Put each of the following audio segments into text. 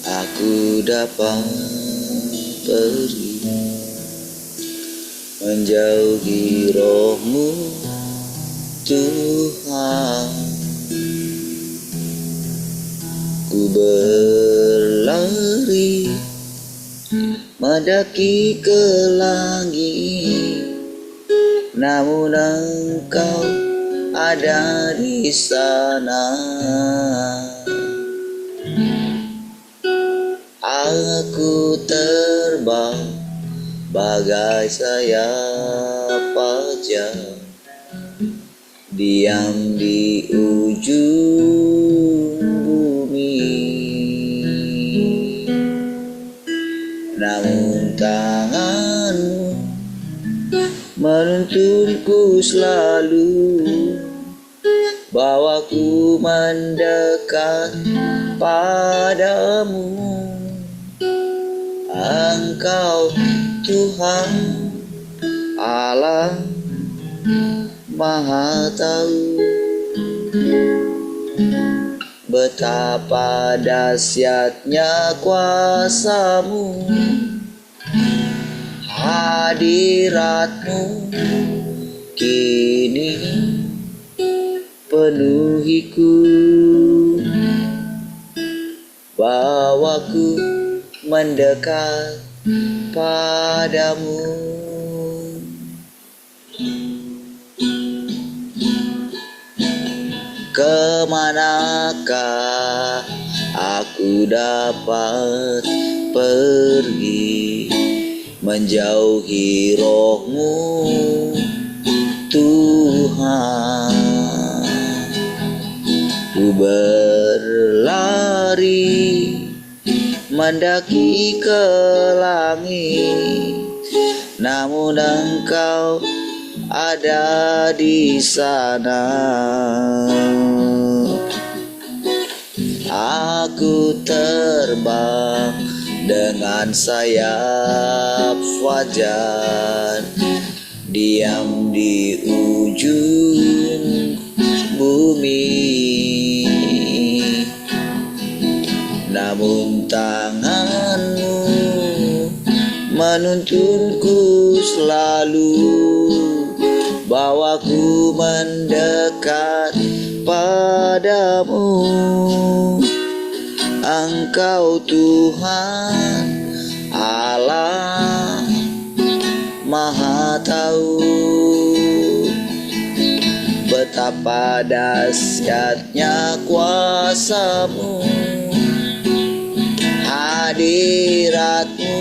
aku dapat pergi menjauhi roh-Mu Tuhan. Ku berlari mendaki ke langit, namun Engkau ada di sana. Aku terbang bagai sayap fajar, diam di ujung bumi, namun tangan-Mu menuntunku selalu, bawaku mendekat padamu. Engkau Tuhan Allah Maha Tahu, betapa dahsyatnya kuasa-Mu, hadirat-Mu kini penuhiku, bawaku mendekat padamu. Kemanakah aku dapat pergi menjauhi roh-Mu Tuhan? Ku berlari mendaki ke langit, namun Engkau ada di sana. Aku terbang dengan sayap fajar, diam di ujung bumi, namun tangan-Mu menuntunku selalu, bawaku mendekat padamu. Engkau Tuhan Allah Maha Tahu, betapa dahsyatnya kuasa-Mu, hadirat-Mu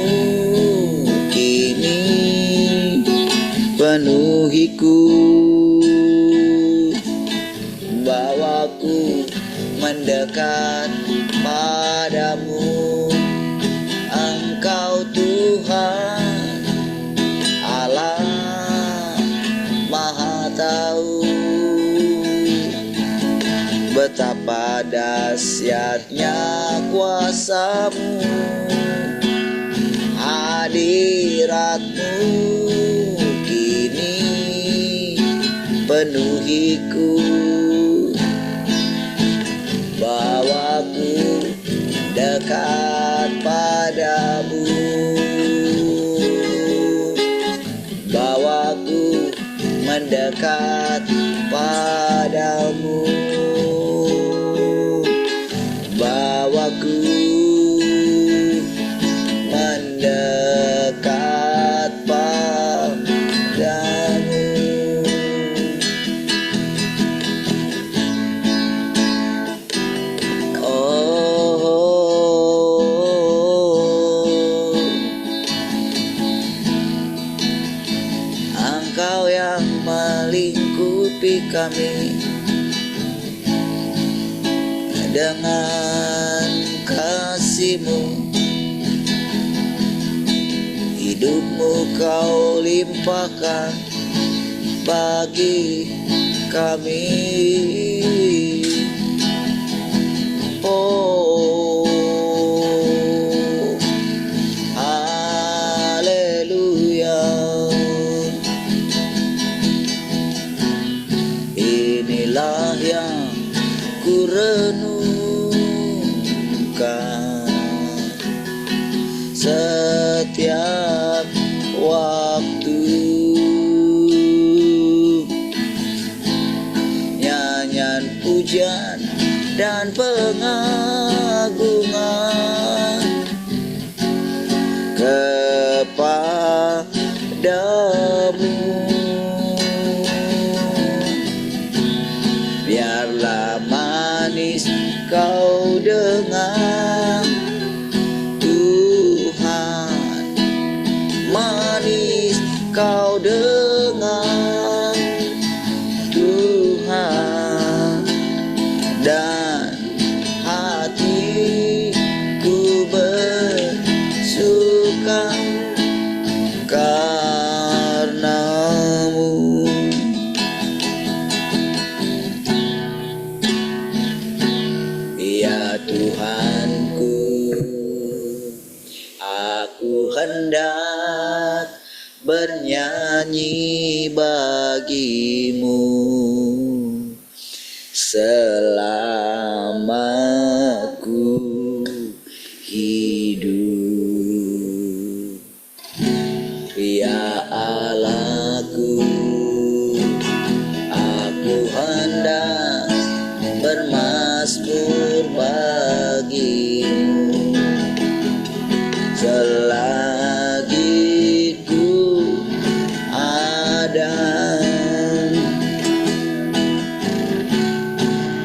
kini penuhiku, bawaku mendekat padamu. Engkau Tuhan Allah Maha Tahu, betapa dahsyatnya kuasa-Mu, hadirat-Mu kini penuhiku, bawaku dekat padamu, bawaku mendekat padamu, bawaku mendekat padamu. Engkau yang melingkupi kami dengan kasih-Mu, hidup-Mu Kau limpahkan bagi kami. Oh, haleluya. Inilah yang ku renung setiap waktu. Nyanyian pujian dan pengagungan kepadamu. Biarlah manis kau dengar Tuhan, manis kau dengar Tuhan, dan hatiku bersuka karenamu. Ya Tuhanku, aku hendak bernyanyi bagimu selama ku hidup. Ya Allahku, aku hendak bermazmur bagimu selagi ku ada.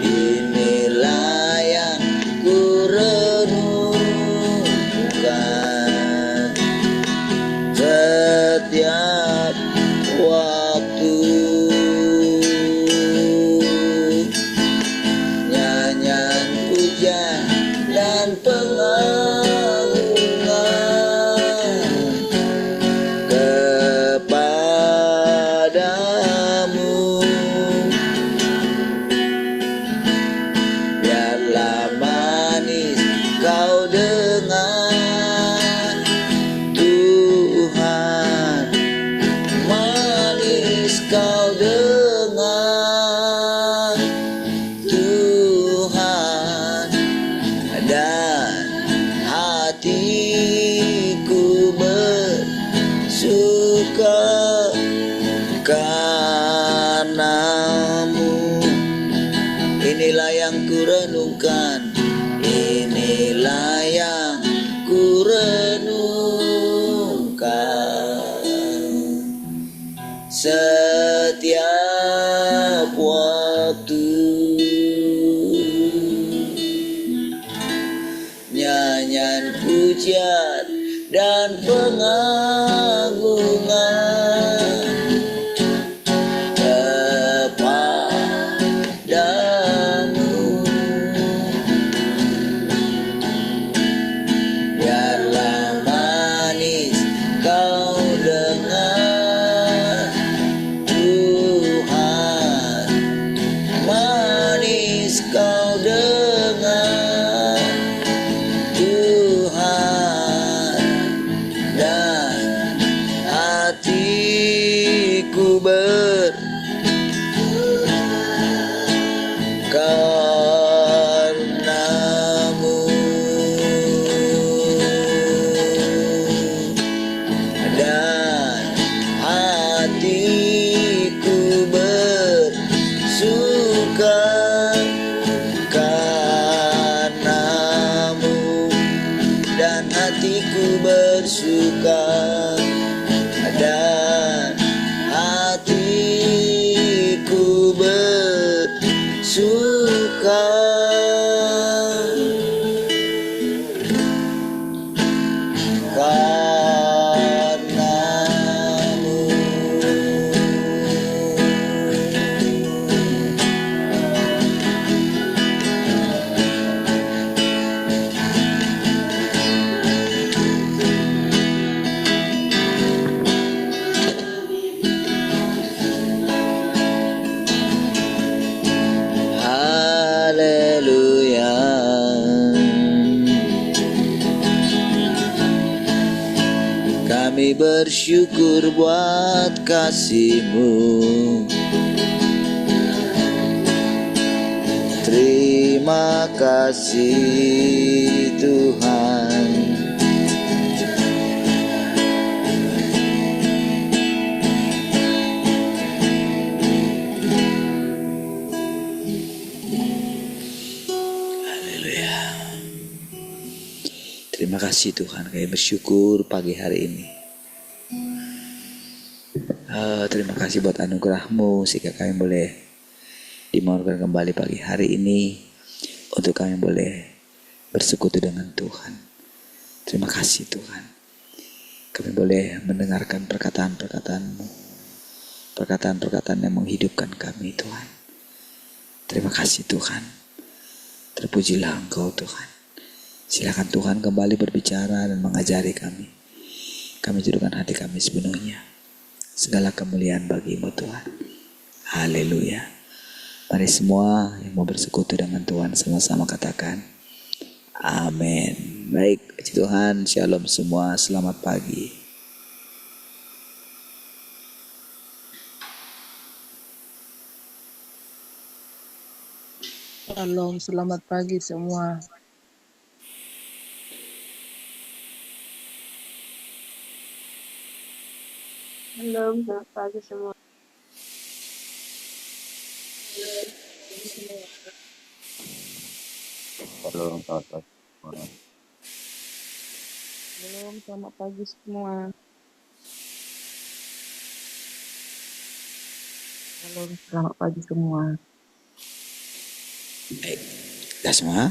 Inilah yang ku renungkan setiap waktu. Nyanyian pujian dan pengagungan kepadamu. Biarlah manis kau dengar Tuhan, manis kau dengar Tuhan, dan hatiku bersuka karenamu. Inilah yang ku renungkan, inilah yang ku renungkan setiap waktu. Nyanyian pujian dan pengagungan kepadamu. Biarlah manis kau dengar Tuhan, manis kau dengar Tuhan, dan hatiku karenamu, dan hatiku bersuka karenamu, dan hatiku bersuka, dan hatiku bersuka karenamu. Haleluya. Kami bersyukur buat kasih-Mu. Terima kasih Tuhan. kasih Tuhan, kami bersyukur pagi hari ini. Terima kasih buat anugerah-Mu sehingga kami boleh dimaukan kembali pagi hari ini untuk kami boleh bersekutu dengan Tuhan. Terima kasih Tuhan. Kami boleh mendengarkan perkataan-perkataan-Mu, perkataan-perkataan yang menghidupkan kami Tuhan. Terima kasih Tuhan. Terpujilah Engkau Tuhan. Silakan Tuhan kembali berbicara dan mengajari kami. Kami jadikan hati kami sepenuhnya. Segala kemuliaan bagi-Mu Tuhan. Haleluya. Mari semua yang mau bersekutu dengan Tuhan sama-sama katakan amin. Baik, puji Tuhan, shalom semua, selamat pagi. Shalom, selamat pagi semua. Halo, selamat pagi semua. Halo, selamat pagi semua. Shalom, selamat pagi semua. Shalom, selamat pagi semua. Baik, kita semua.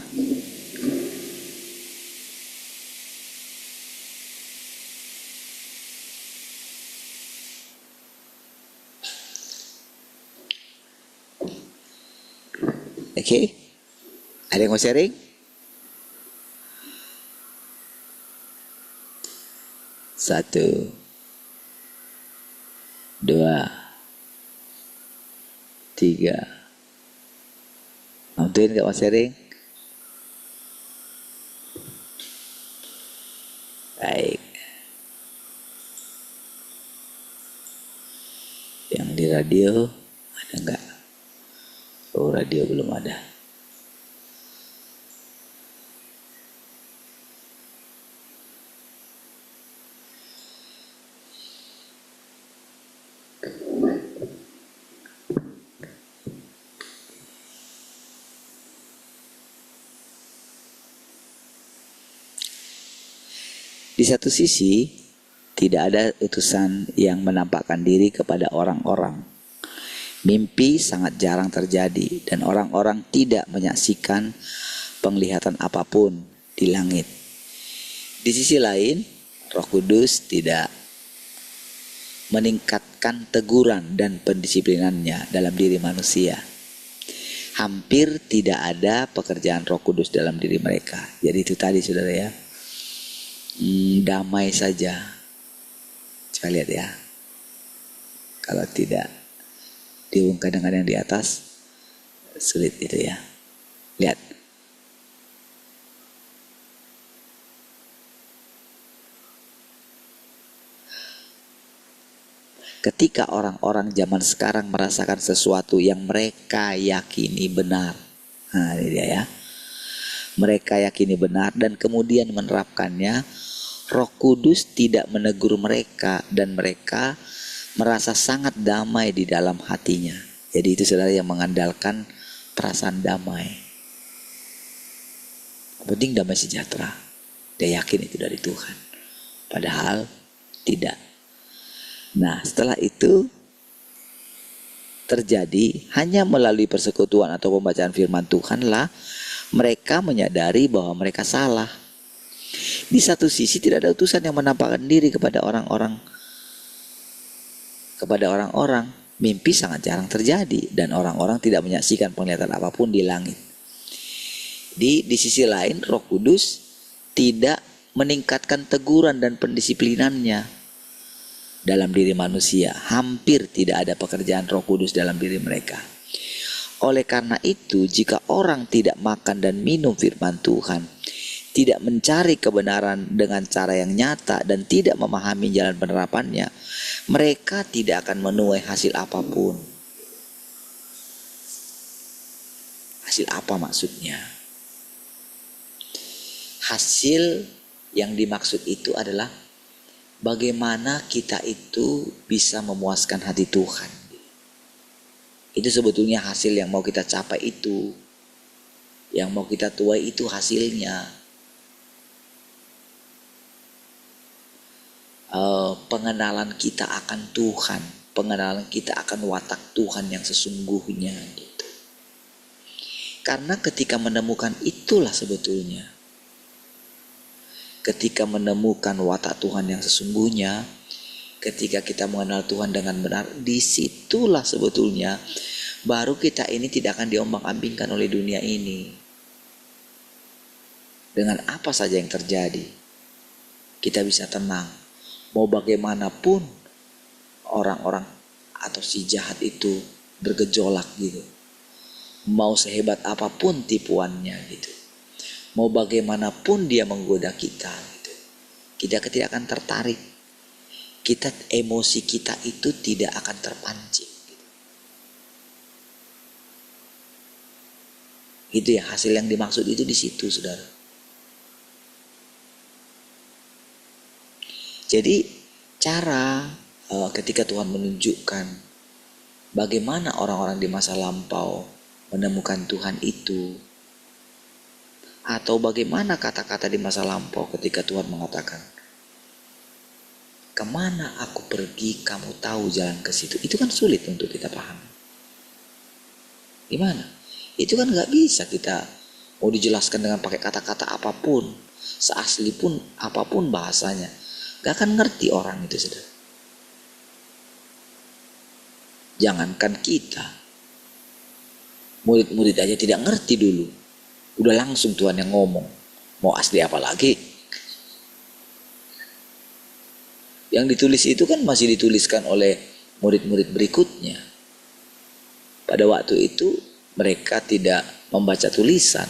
Oke, ada yang mau sharing? Satu, dua, tiga. Nonton gak mau sharing? Baik. Yang di radio ada nggak? Oh, radio belum ada. Di satu sisi, tidak ada utusan yang menampakkan diri kepada orang-orang. Mimpi sangat jarang terjadi dan orang-orang tidak menyaksikan penglihatan apapun di langit. Di sisi lain, Roh Kudus tidak meningkatkan teguran dan pendisiplinannya dalam diri manusia. Hampir tidak ada pekerjaan Roh Kudus dalam diri mereka. Jadi itu tadi saudara ya. Damai saja. Coba lihat ya. Kalau tidak dihubungkan dengan yang di atas, sulit itu ya. Lihat. Ketika orang-orang zaman sekarang merasakan sesuatu yang mereka yakini benar. Nah ini dia ya. Mereka yakini benar dan kemudian menerapkannya, Roh Kudus tidak menegur mereka dan mereka merasa sangat damai di dalam hatinya. Jadi itu saudara yang mengandalkan perasaan damai. Penting damai sejahtera. Dia yakin itu dari Tuhan. Padahal tidak. Nah setelah itu terjadi hanya melalui persekutuan atau pembacaan firman Tuhanlah mereka menyadari bahwa mereka salah. Di satu sisi tidak ada utusan yang menampakkan diri kepada orang-orang. Mimpi sangat jarang terjadi dan orang-orang tidak menyaksikan penglihatan apapun di langit. Di sisi lain Roh Kudus tidak meningkatkan teguran dan pendisiplinannya dalam diri manusia. Hampir tidak ada pekerjaan Roh Kudus dalam diri mereka. Oleh karena itu, jika orang tidak makan dan minum firman Tuhan, tidak mencari kebenaran dengan cara yang nyata dan tidak memahami jalan penerapannya, mereka tidak akan menuai hasil apapun. Hasil apa maksudnya? Hasil yang dimaksud itu adalah bagaimana kita itu bisa memuaskan hati Tuhan. Itu sebetulnya hasil yang mau kita capai itu. Yang mau kita tuai itu hasilnya. pengenalan kita akan Tuhan, pengenalan kita akan watak Tuhan yang sesungguhnya gitu. Karena ketika menemukan itulah sebetulnya, ketika menemukan watak Tuhan yang sesungguhnya, ketika kita mengenal Tuhan dengan benar, disitulah sebetulnya baru kita ini tidak akan diombang-ambingkan oleh dunia ini. Dengan apa saja yang terjadi, kita bisa tenang. Mau bagaimanapun orang-orang atau si jahat itu bergejolak gitu, mau sehebat apapun tipuannya gitu, mau bagaimanapun dia menggoda kita gitu, kita tidak akan tertarik. Kita, emosi kita itu tidak akan terpancing gitu. Itu ya hasil yang dimaksud itu di situ, saudara. Jadi cara ketika Tuhan menunjukkan bagaimana orang-orang di masa lampau menemukan Tuhan itu, atau bagaimana kata-kata di masa lampau ketika Tuhan mengatakan, kemana aku pergi kamu tahu jalan ke situ, itu kan sulit untuk kita pahami. Gimana? Itu kan gak bisa kita mau dijelaskan dengan pakai kata-kata apapun, seasli pun apapun bahasanya, gak akan ngerti orang itu, saudara. Jangankan kita, murid-murid aja tidak ngerti dulu, udah langsung Tuhan yang ngomong. Mau asli apa lagi? Yang ditulis itu kan masih dituliskan oleh murid-murid berikutnya. Pada waktu itu mereka tidak membaca tulisan,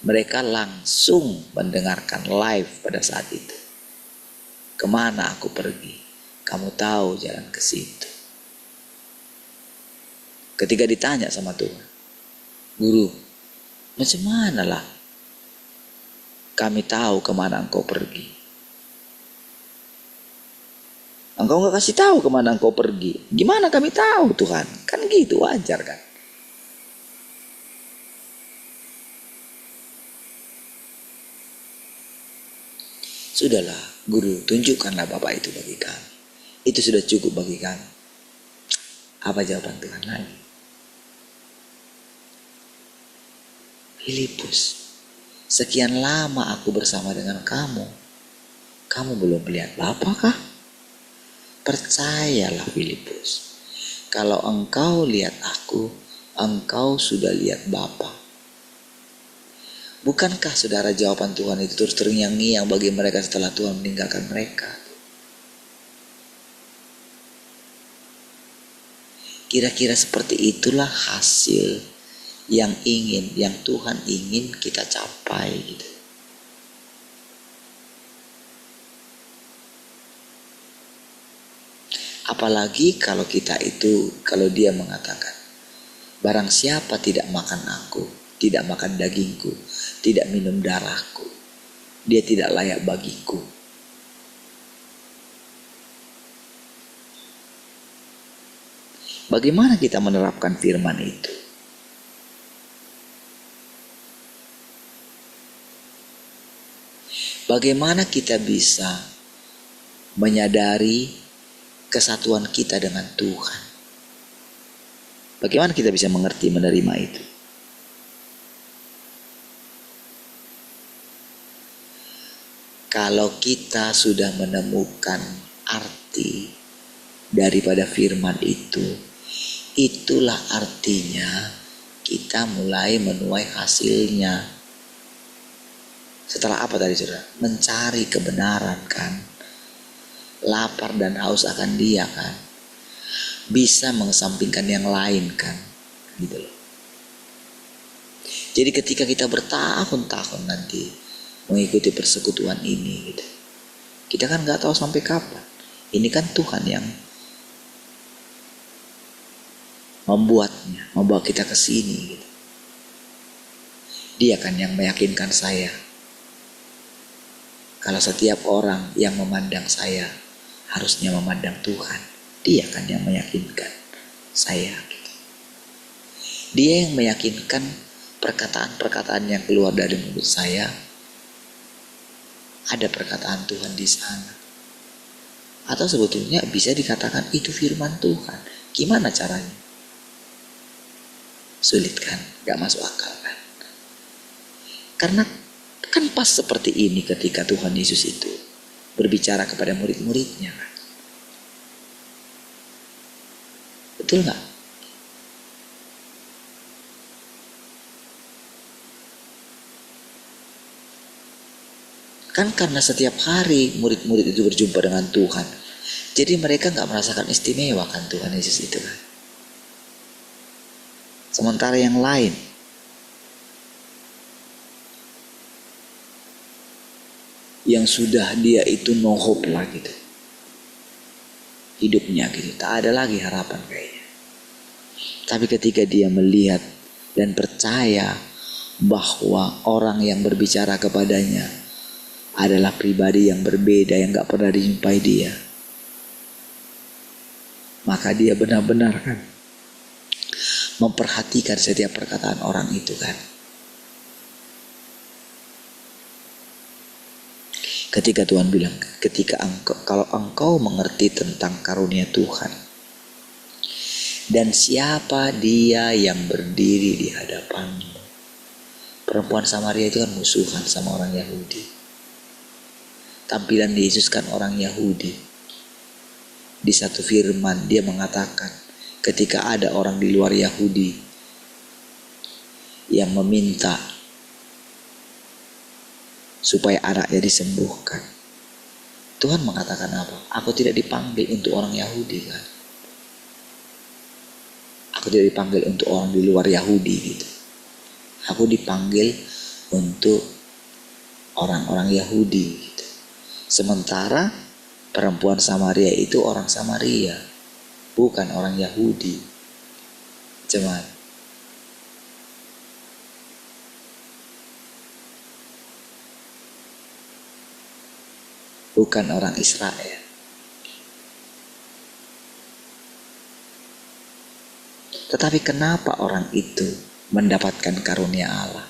mereka langsung mendengarkan live pada saat itu. Kemana aku pergi, kamu tahu jalan ke situ. Ketika ditanya sama Tuhan, guru, macam mana lah kami tahu kemana engkau pergi? Engkau gak kasih tahu kemana engkau pergi, gimana kami tahu Tuhan? Kan gitu, wajar kan? Sudahlah guru, tunjukkanlah Bapak itu bagi kami. Itu sudah cukup bagi kami. Apa jawaban Tuhan lagi? Filipus, sekian lama aku bersama dengan kamu, kamu belum melihat Bapa kah? Percayalah Filipus, kalau engkau lihat aku, engkau sudah lihat Bapa. Bukankah saudara jawaban Tuhan itu terus terngiang-ngiang bagi mereka setelah Tuhan meninggalkan mereka? Kira-kira seperti itulah hasil yang Tuhan ingin kita capai gitu. Apalagi kalau kalau dia mengatakan, barang siapa tidak makan aku, tidak makan dagingku, tidak minum darahku, dia tidak layak bagiku. Bagaimana kita menerapkan firman itu? Bagaimana kita bisa menyadari kesatuan kita dengan Tuhan? Bagaimana kita bisa mengerti, menerima itu? Kalau kita sudah menemukan arti daripada firman itu, itulah artinya kita mulai menuai hasilnya. Setelah apa tadi saudara? Mencari kebenaran kan. Lapar dan haus akan dia kan. Bisa mengesampingkan yang lain kan. Gitu loh. Jadi ketika kita bertahun-tahun nanti mengikuti persekutuan ini gitu, kita kan gak tahu sampai kapan. Ini kan Tuhan yang membawa kita ke sini gitu. Dia kan yang meyakinkan saya. Kalau setiap orang yang memandang saya harusnya memandang Tuhan, dia kan yang meyakinkan saya gitu. Dia yang meyakinkan perkataan-perkataan yang keluar dari mulut saya ada perkataan Tuhan di sana. Atau sebetulnya bisa dikatakan itu firman Tuhan. Gimana caranya? Sulit kan? Gak masuk akal kan? Karena kan pas seperti ini ketika Tuhan Yesus itu berbicara kepada murid-muridnya kan? Betul gak? Kan karena setiap hari murid-murid itu berjumpa dengan Tuhan, jadi mereka gak merasakan istimewa kan Tuhan Yesus itu kan. Sementara yang lain yang sudah dia itu no hope lah gitu, hidupnya gitu, tak ada lagi harapan kayaknya. Tapi ketika dia melihat dan percaya bahwa orang yang berbicara kepadanya adalah pribadi yang berbeda yang gak pernah dijumpai dia, maka dia benar-benar kan memperhatikan setiap perkataan orang itu kan. Ketika Tuhan bilang, kalau engkau mengerti tentang karunia Tuhan dan siapa dia yang berdiri di hadapanmu. Perempuan Samaria itu kan musuhan sama orang Yahudi. Tampilan Yesus kan orang Yahudi. Di satu firman dia mengatakan, ketika ada orang di luar Yahudi yang meminta supaya anaknya disembuhkan, Tuhan mengatakan apa? Aku tidak dipanggil untuk orang Yahudi kan. Aku tidak dipanggil untuk orang di luar Yahudi gitu. Aku dipanggil untuk orang-orang Yahudi gitu. Sementara perempuan Samaria itu orang Samaria, bukan orang Yahudi. Cuman bukan orang Israel. Tetapi kenapa orang itu mendapatkan karunia Allah?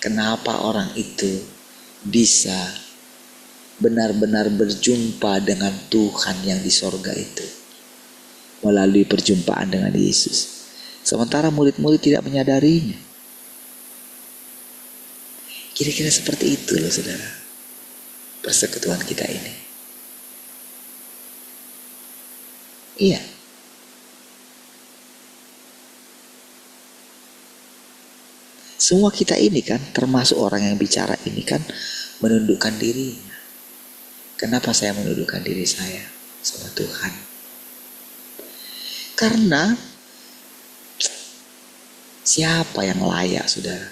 Kenapa orang itu bisa benar-benar berjumpa dengan Tuhan yang di sorga itu melalui perjumpaan dengan Yesus, sementara murid-murid tidak menyadarinya? Kira-kira seperti itu loh saudara, persekutuan kita ini. Iya. Semua kita ini kan, termasuk orang yang bicara ini kan, menundukkan dirinya. Kenapa saya menundukkan diri saya sama Tuhan? Karena siapa yang layak, saudara?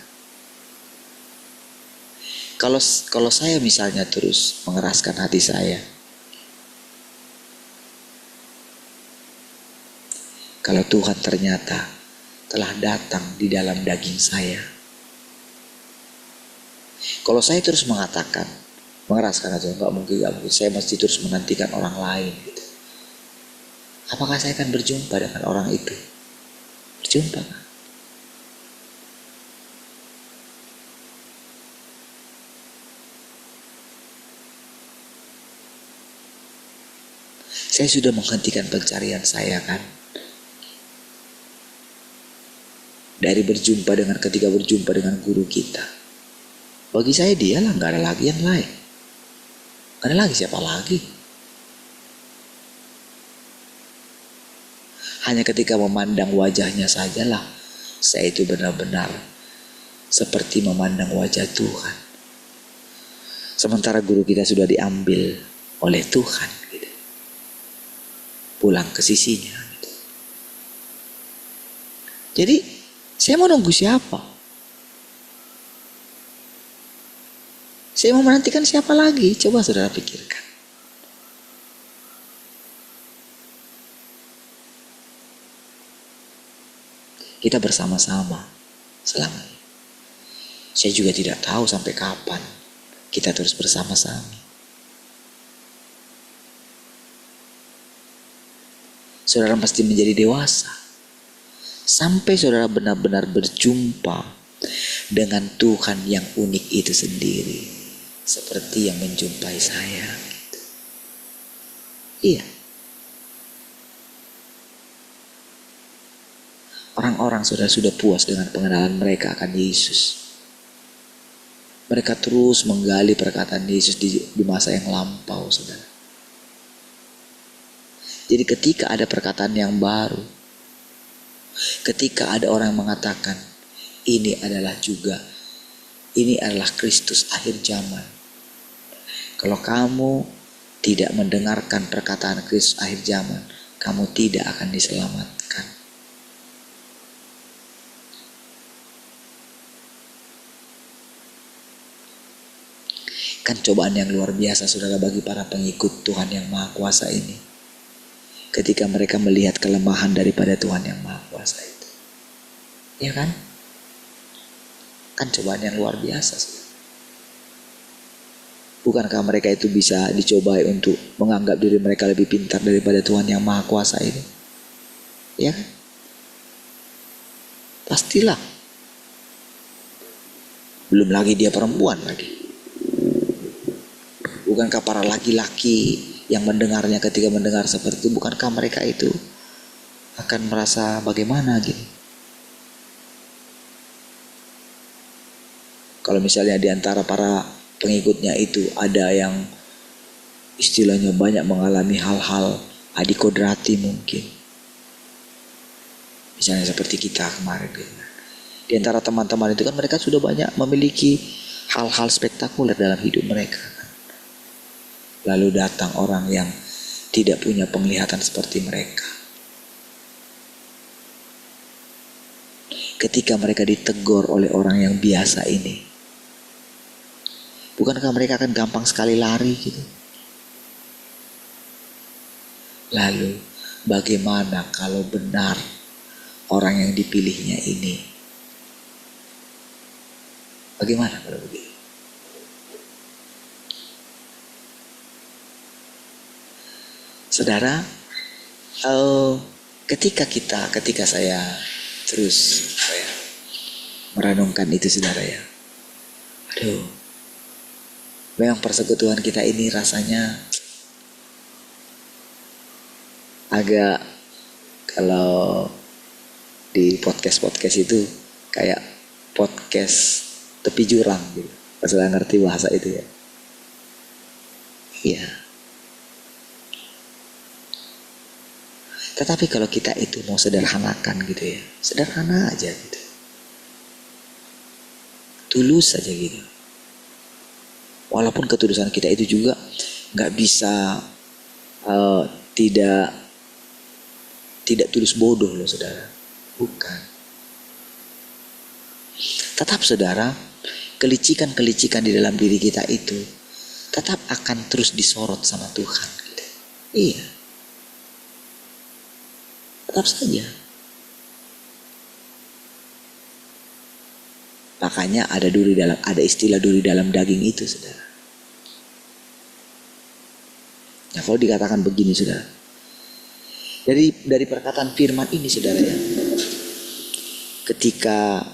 Kalau saya misalnya terus mengeraskan hati saya, kalau Tuhan ternyata telah datang di dalam daging saya, kalau saya terus mengatakan, mengeraskan aja, nggak mungkin, saya mesti terus menantikan orang lain gitu. Apakah saya akan berjumpa dengan orang itu? Berjumpa kan? Saya sudah menghentikan pencarian saya kan, dari berjumpa dengan, ketika berjumpa dengan guru kita, bagi saya dialah, nggak ada lagi yang lain. Gak ada lagi, siapa lagi? Hanya ketika memandang wajahnya sajalah saya itu benar-benar seperti memandang wajah Tuhan. Sementara guru kita sudah diambil oleh Tuhan gitu, pulang ke sisinya gitu. Jadi saya mau nunggu siapa? Saya mau menantikan siapa lagi? Coba saudara pikirkan. Kita bersama-sama selamanya. Saya juga tidak tahu sampai kapan kita terus bersama-sama. Saudara mesti menjadi dewasa sampai saudara benar-benar berjumpa dengan Tuhan yang unik itu sendiri. seperti yang menjumpai saya. Iya. Orang-orang sudah puas dengan pengenalan mereka akan Yesus. Mereka terus menggali perkataan Yesus di masa yang lampau, saudara. Jadi ketika ada perkataan yang baru, ketika ada orang yang mengatakan ini adalah Kristus akhir zaman. Kalau kamu tidak mendengarkan perkataan Kristus akhir zaman, kamu tidak akan diselamatkan. Kan cobaan yang luar biasa, saudara, bagi para pengikut Tuhan yang Maha Kuasa ini. Ketika mereka melihat kelemahan daripada Tuhan yang Maha Kuasa itu. Ya kan? Kan cobaan yang luar biasa, saudara. Bukankah mereka itu bisa dicobai untuk menganggap diri mereka lebih pintar daripada Tuhan yang Maha Kuasa ini? Ya kan? Pastilah. Belum lagi dia perempuan lagi. Bukankah para laki-laki yang mendengarnya ketika mendengar seperti itu, bukankah mereka itu akan merasa bagaimana gitu? Kalau misalnya di antara para pengikutnya itu ada yang istilahnya banyak mengalami hal-hal adikodrati mungkin. Misalnya seperti kita kemarin gitu. Di antara teman-teman itu kan mereka sudah banyak memiliki hal-hal spektakuler dalam hidup mereka. Lalu datang orang yang tidak punya penglihatan seperti mereka. Ketika mereka ditegur oleh orang yang biasa ini, bukankah mereka akan gampang sekali lari gitu? Lalu bagaimana kalau benar orang yang dipilihnya ini? Bagaimana kalau begitu? Saudara, ketika saya terus merenungkan itu, saudara ya, memang persekutuan kita ini rasanya agak, kalau di podcast itu kayak podcast tepi jurang gitu. Saudara ngerti bahasa itu ya? Iya. Tetapi kalau kita itu mau sederhanakan gitu ya, sederhana aja gitu, tulus aja gitu. Walaupun ketulusan kita itu juga nggak bisa tidak tulus bodoh loh, saudara. Bukan. Tetap, saudara, kelicikan-kelicikan di dalam diri kita itu tetap akan terus disorot sama Tuhan gitu. Iya. Tetap saja. Makanya ada istilah duri dalam daging itu, saudara. Nah, kalau dikatakan begini, saudara, dari perkataan firman ini, saudara ya, ketika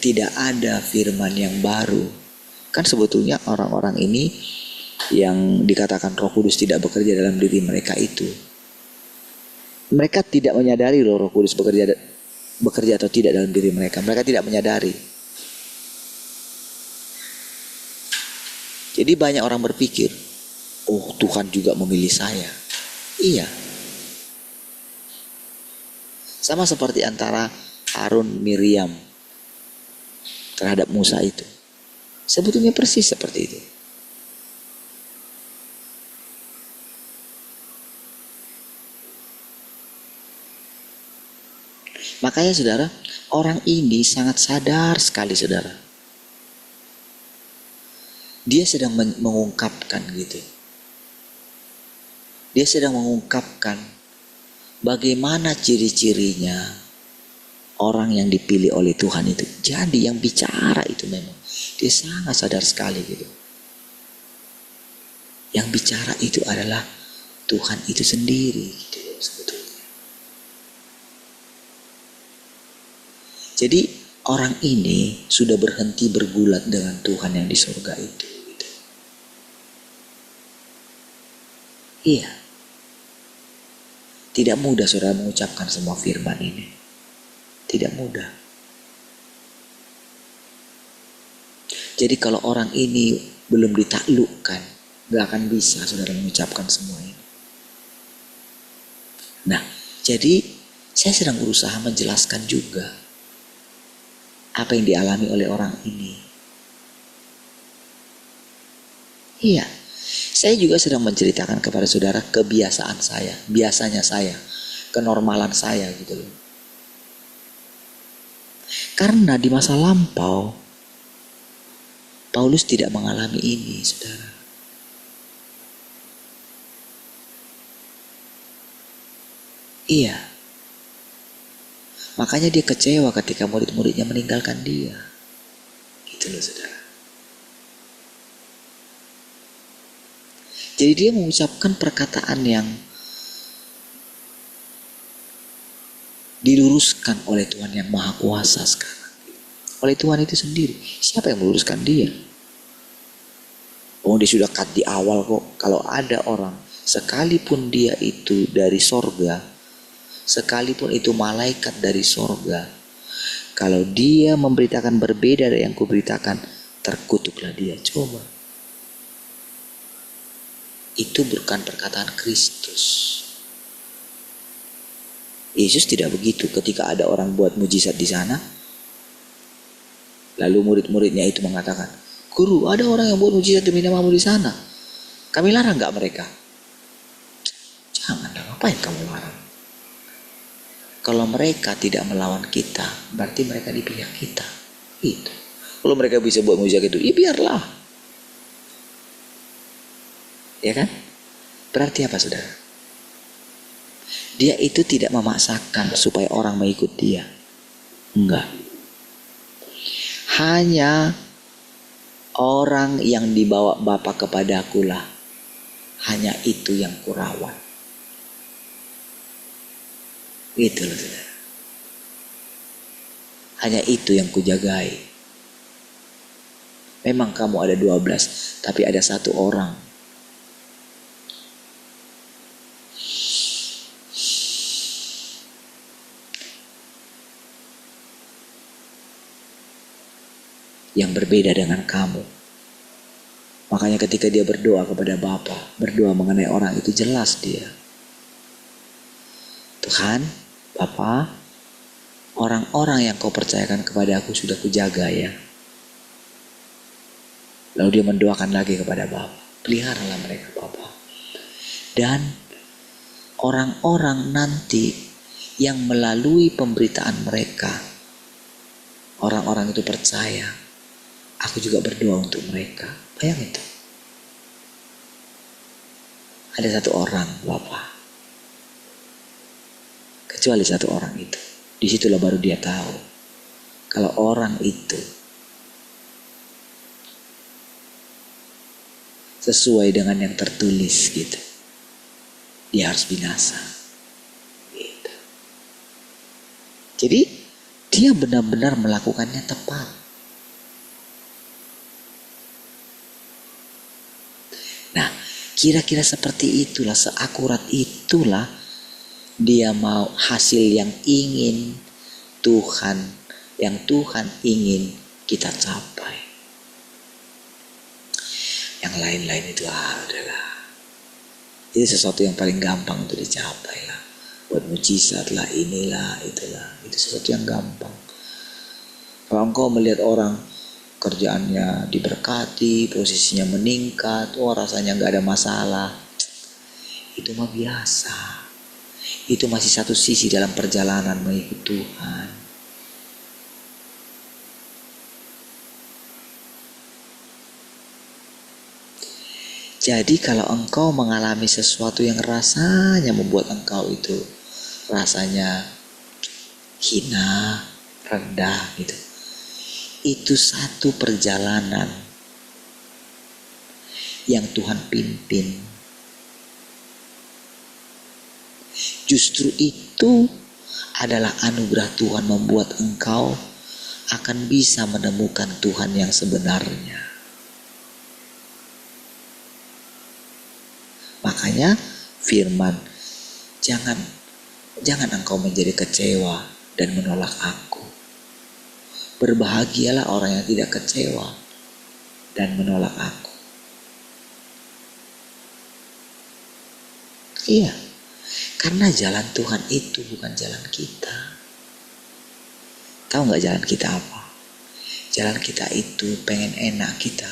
tidak ada firman yang baru, kan sebetulnya orang-orang ini yang dikatakan Roh Kudus tidak bekerja dalam diri mereka itu, mereka tidak menyadari Roh Kudus bekerja atau tidak dalam diri mereka. Mereka tidak menyadari. Jadi banyak orang berpikir, oh Tuhan juga memilih saya. Iya. Sama seperti antara Harun Miriam terhadap Musa itu. Sebetulnya persis seperti itu. Makanya, saudara, orang ini sangat sadar sekali, saudara. Dia sedang mengungkapkan gitu. Dia sedang mengungkapkan bagaimana ciri-cirinya orang yang dipilih oleh Tuhan itu. Jadi yang bicara itu memang dia sangat sadar sekali gitu. Yang bicara itu adalah Tuhan itu sendiri gitu sebetulnya. Jadi orang ini sudah berhenti bergulat dengan Tuhan yang di surga itu. Gitu. Iya. Tidak mudah saudara mengucapkan semua firman ini. Tidak mudah. Jadi kalau orang ini belum ditaklukkan, gak akan bisa saudara mengucapkan semua ini. Nah, jadi saya sedang berusaha menjelaskan juga apa yang dialami oleh orang ini. Iya, saya juga sedang menceritakan kepada saudara kebiasaan saya, biasanya saya, kenormalan saya gitu loh. Karena di masa lampau, Paulus tidak mengalami ini, saudara. Iya. Makanya dia kecewa ketika murid-muridnya meninggalkan dia. Gitu loh, saudara. Jadi dia mengucapkan perkataan yang diluruskan oleh Tuhan yang Maha Kuasa sekarang. Oleh Tuhan itu sendiri. Siapa yang meluruskan dia? Oh, dia sudah cut di awal kok. Kalau ada orang, sekalipun dia itu dari sorga, sekalipun itu malaikat dari sorga, kalau dia memberitakan berbeda dari yang kuberitakan, terkutuklah dia. Coba. Itu bukan perkataan Kristus. Yesus tidak begitu. Ketika ada orang buat mujizat di sana, lalu murid-muridnya itu mengatakan, "Guru, ada orang yang buat mujizat demi namamu di sana. Kami larang gak mereka?" Jangan, ngapain kamu larang? Kalau mereka tidak melawan kita, berarti mereka di pihak kita. Itu. Kalau mereka bisa buat mujizat itu, ya biarlah. Ya kan? Berarti apa, saudara? Dia itu tidak memaksakan supaya orang mengikut dia. Enggak. Hanya orang yang dibawa Bapa kepadakulah, hanya itu yang kurawat. Gitu loh, saudara. Hanya itu yang kujagai. Memang kamu ada 12, tapi ada satu orang yang berbeda dengan kamu. Makanya ketika dia berdoa kepada Bapa, berdoa mengenai orang itu, jelas dia. Tuhan, Bapa, orang-orang yang kau percayakan kepada aku sudah kujaga ya. Lalu dia mendoakan lagi kepada Bapa, peliharalah mereka Bapa. Dan orang-orang nanti yang melalui pemberitaan mereka, orang-orang itu percaya, aku juga berdoa untuk mereka. Bayang itu. Ada satu orang, Bapak. Kecuali satu orang itu. Disitulah baru dia tahu. Kalau orang itu sesuai dengan yang tertulis gitu, dia harus binasa. Gitu. Jadi dia benar-benar melakukannya tepat. Nah, kira-kira seperti itulah, seakurat itulah dia mau hasil yang ingin Tuhan, yang Tuhan ingin kita capai. Yang lain-lain itu adalah itu sesuatu yang paling gampang untuk dicapai lah. Buat mujizat lah, inilah, itulah. Itu sesuatu yang gampang. Kalau engkau melihat orang kerjaannya diberkati, posisinya meningkat, rasanya gak ada masalah, itu mah biasa. Itu masih satu sisi dalam perjalanan mengikut Tuhan. Jadi kalau engkau mengalami sesuatu yang rasanya membuat engkau itu rasanya hina, rendah gitu, itu satu perjalanan yang Tuhan pimpin. Justru itu adalah anugerah Tuhan membuat engkau akan bisa menemukan Tuhan yang sebenarnya. Makanya firman, jangan engkau menjadi kecewa dan menolak aku. Berbahagialah orang yang tidak kecewa dan menolak aku. Iya, karena jalan Tuhan itu bukan jalan kita. Tahu gak jalan kita apa? Jalan kita itu pengen enak kita.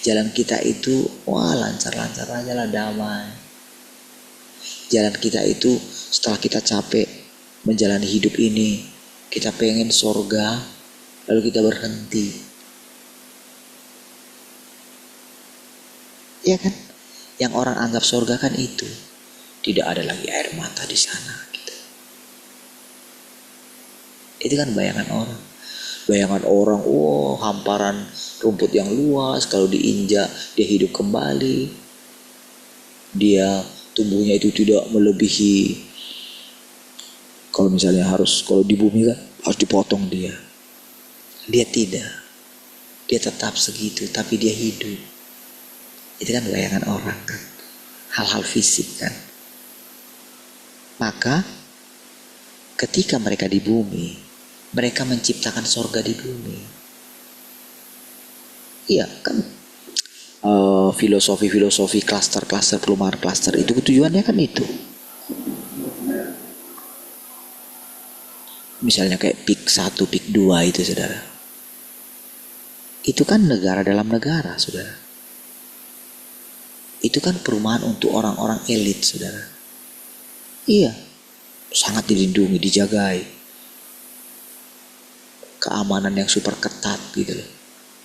Jalan kita itu lancar-lancar aja lah, damai. Jalan kita itu setelah kita capek menjalani hidup ini, kita pengen sorga, lalu kita berhenti. Iya kan? Yang orang anggap sorga kan itu. Tidak ada lagi air mata di sana. Gitu. Itu kan bayangan orang. Bayangan orang, hamparan rumput yang luas, kalau diinjak dia hidup kembali. Dia tumbuhnya itu tidak melebihi, kalau misalnya kalau di bumi kan harus dipotong dia. Dia tidak. Dia tetap segitu, tapi dia hidup. Itu kan bayangan orang kan. Hal-hal fisik kan. Maka ketika mereka di bumi, mereka menciptakan sorga di bumi. Iya kan, filosofi klaster perumahan klaster itu tujuannya kan itu. Misalnya kayak PIK 1, PIK 2 itu saudara. Itu kan negara dalam negara saudara. Itu kan perumahan untuk orang-orang elit saudara. Iya, sangat dilindungi, dijagai. Keamanan yang super ketat gitu loh.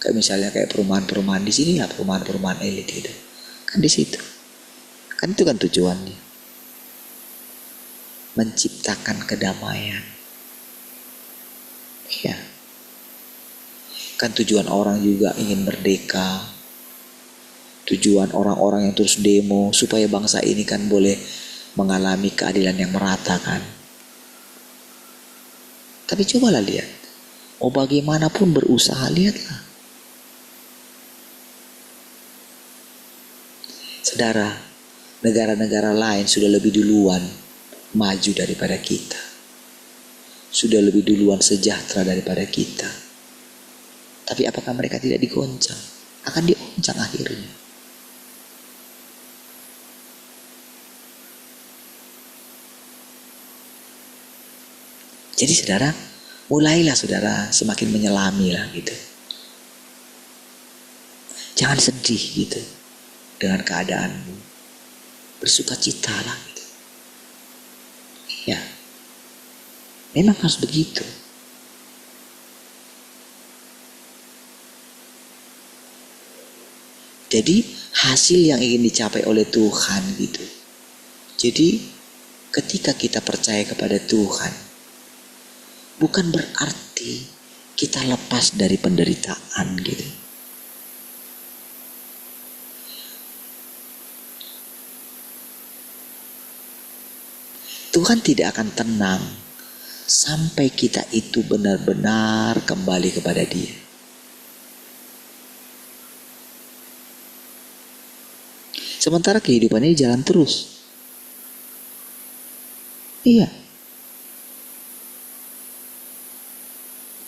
Kayak misalnya kayak perumahan-perumahan di sini ya, perumahan-perumahan elit gitu. Kan di situ. Kan itu kan tujuannya. Menciptakan kedamaian. Iya. Kan tujuan orang juga ingin merdeka. Tujuan orang-orang yang terus demo supaya bangsa ini kan boleh mengalami keadilan yang merata kan. Tapi cobalah lihat. Bagaimanapun berusaha, lihatlah. Saudara, negara-negara lain sudah lebih duluan maju daripada kita. Sudah lebih duluan sejahtera daripada kita. Tapi apakah mereka tidak digoncang? Akan dioncang akhirnya. Jadi saudara, mulailah saudara semakin menyelami lah gitu. Jangan sedih gitu dengan keadaanmu. Bersukacita lah gitu. Ya, memang harus begitu. Jadi hasil yang ingin dicapai oleh Tuhan gitu. Jadi ketika kita percaya kepada Tuhan, bukan berarti kita lepas dari penderitaan gitu. Tuhan tidak akan tenang sampai kita itu benar-benar kembali kepada Dia. Sementara kehidupan ini jalan terus. Iya.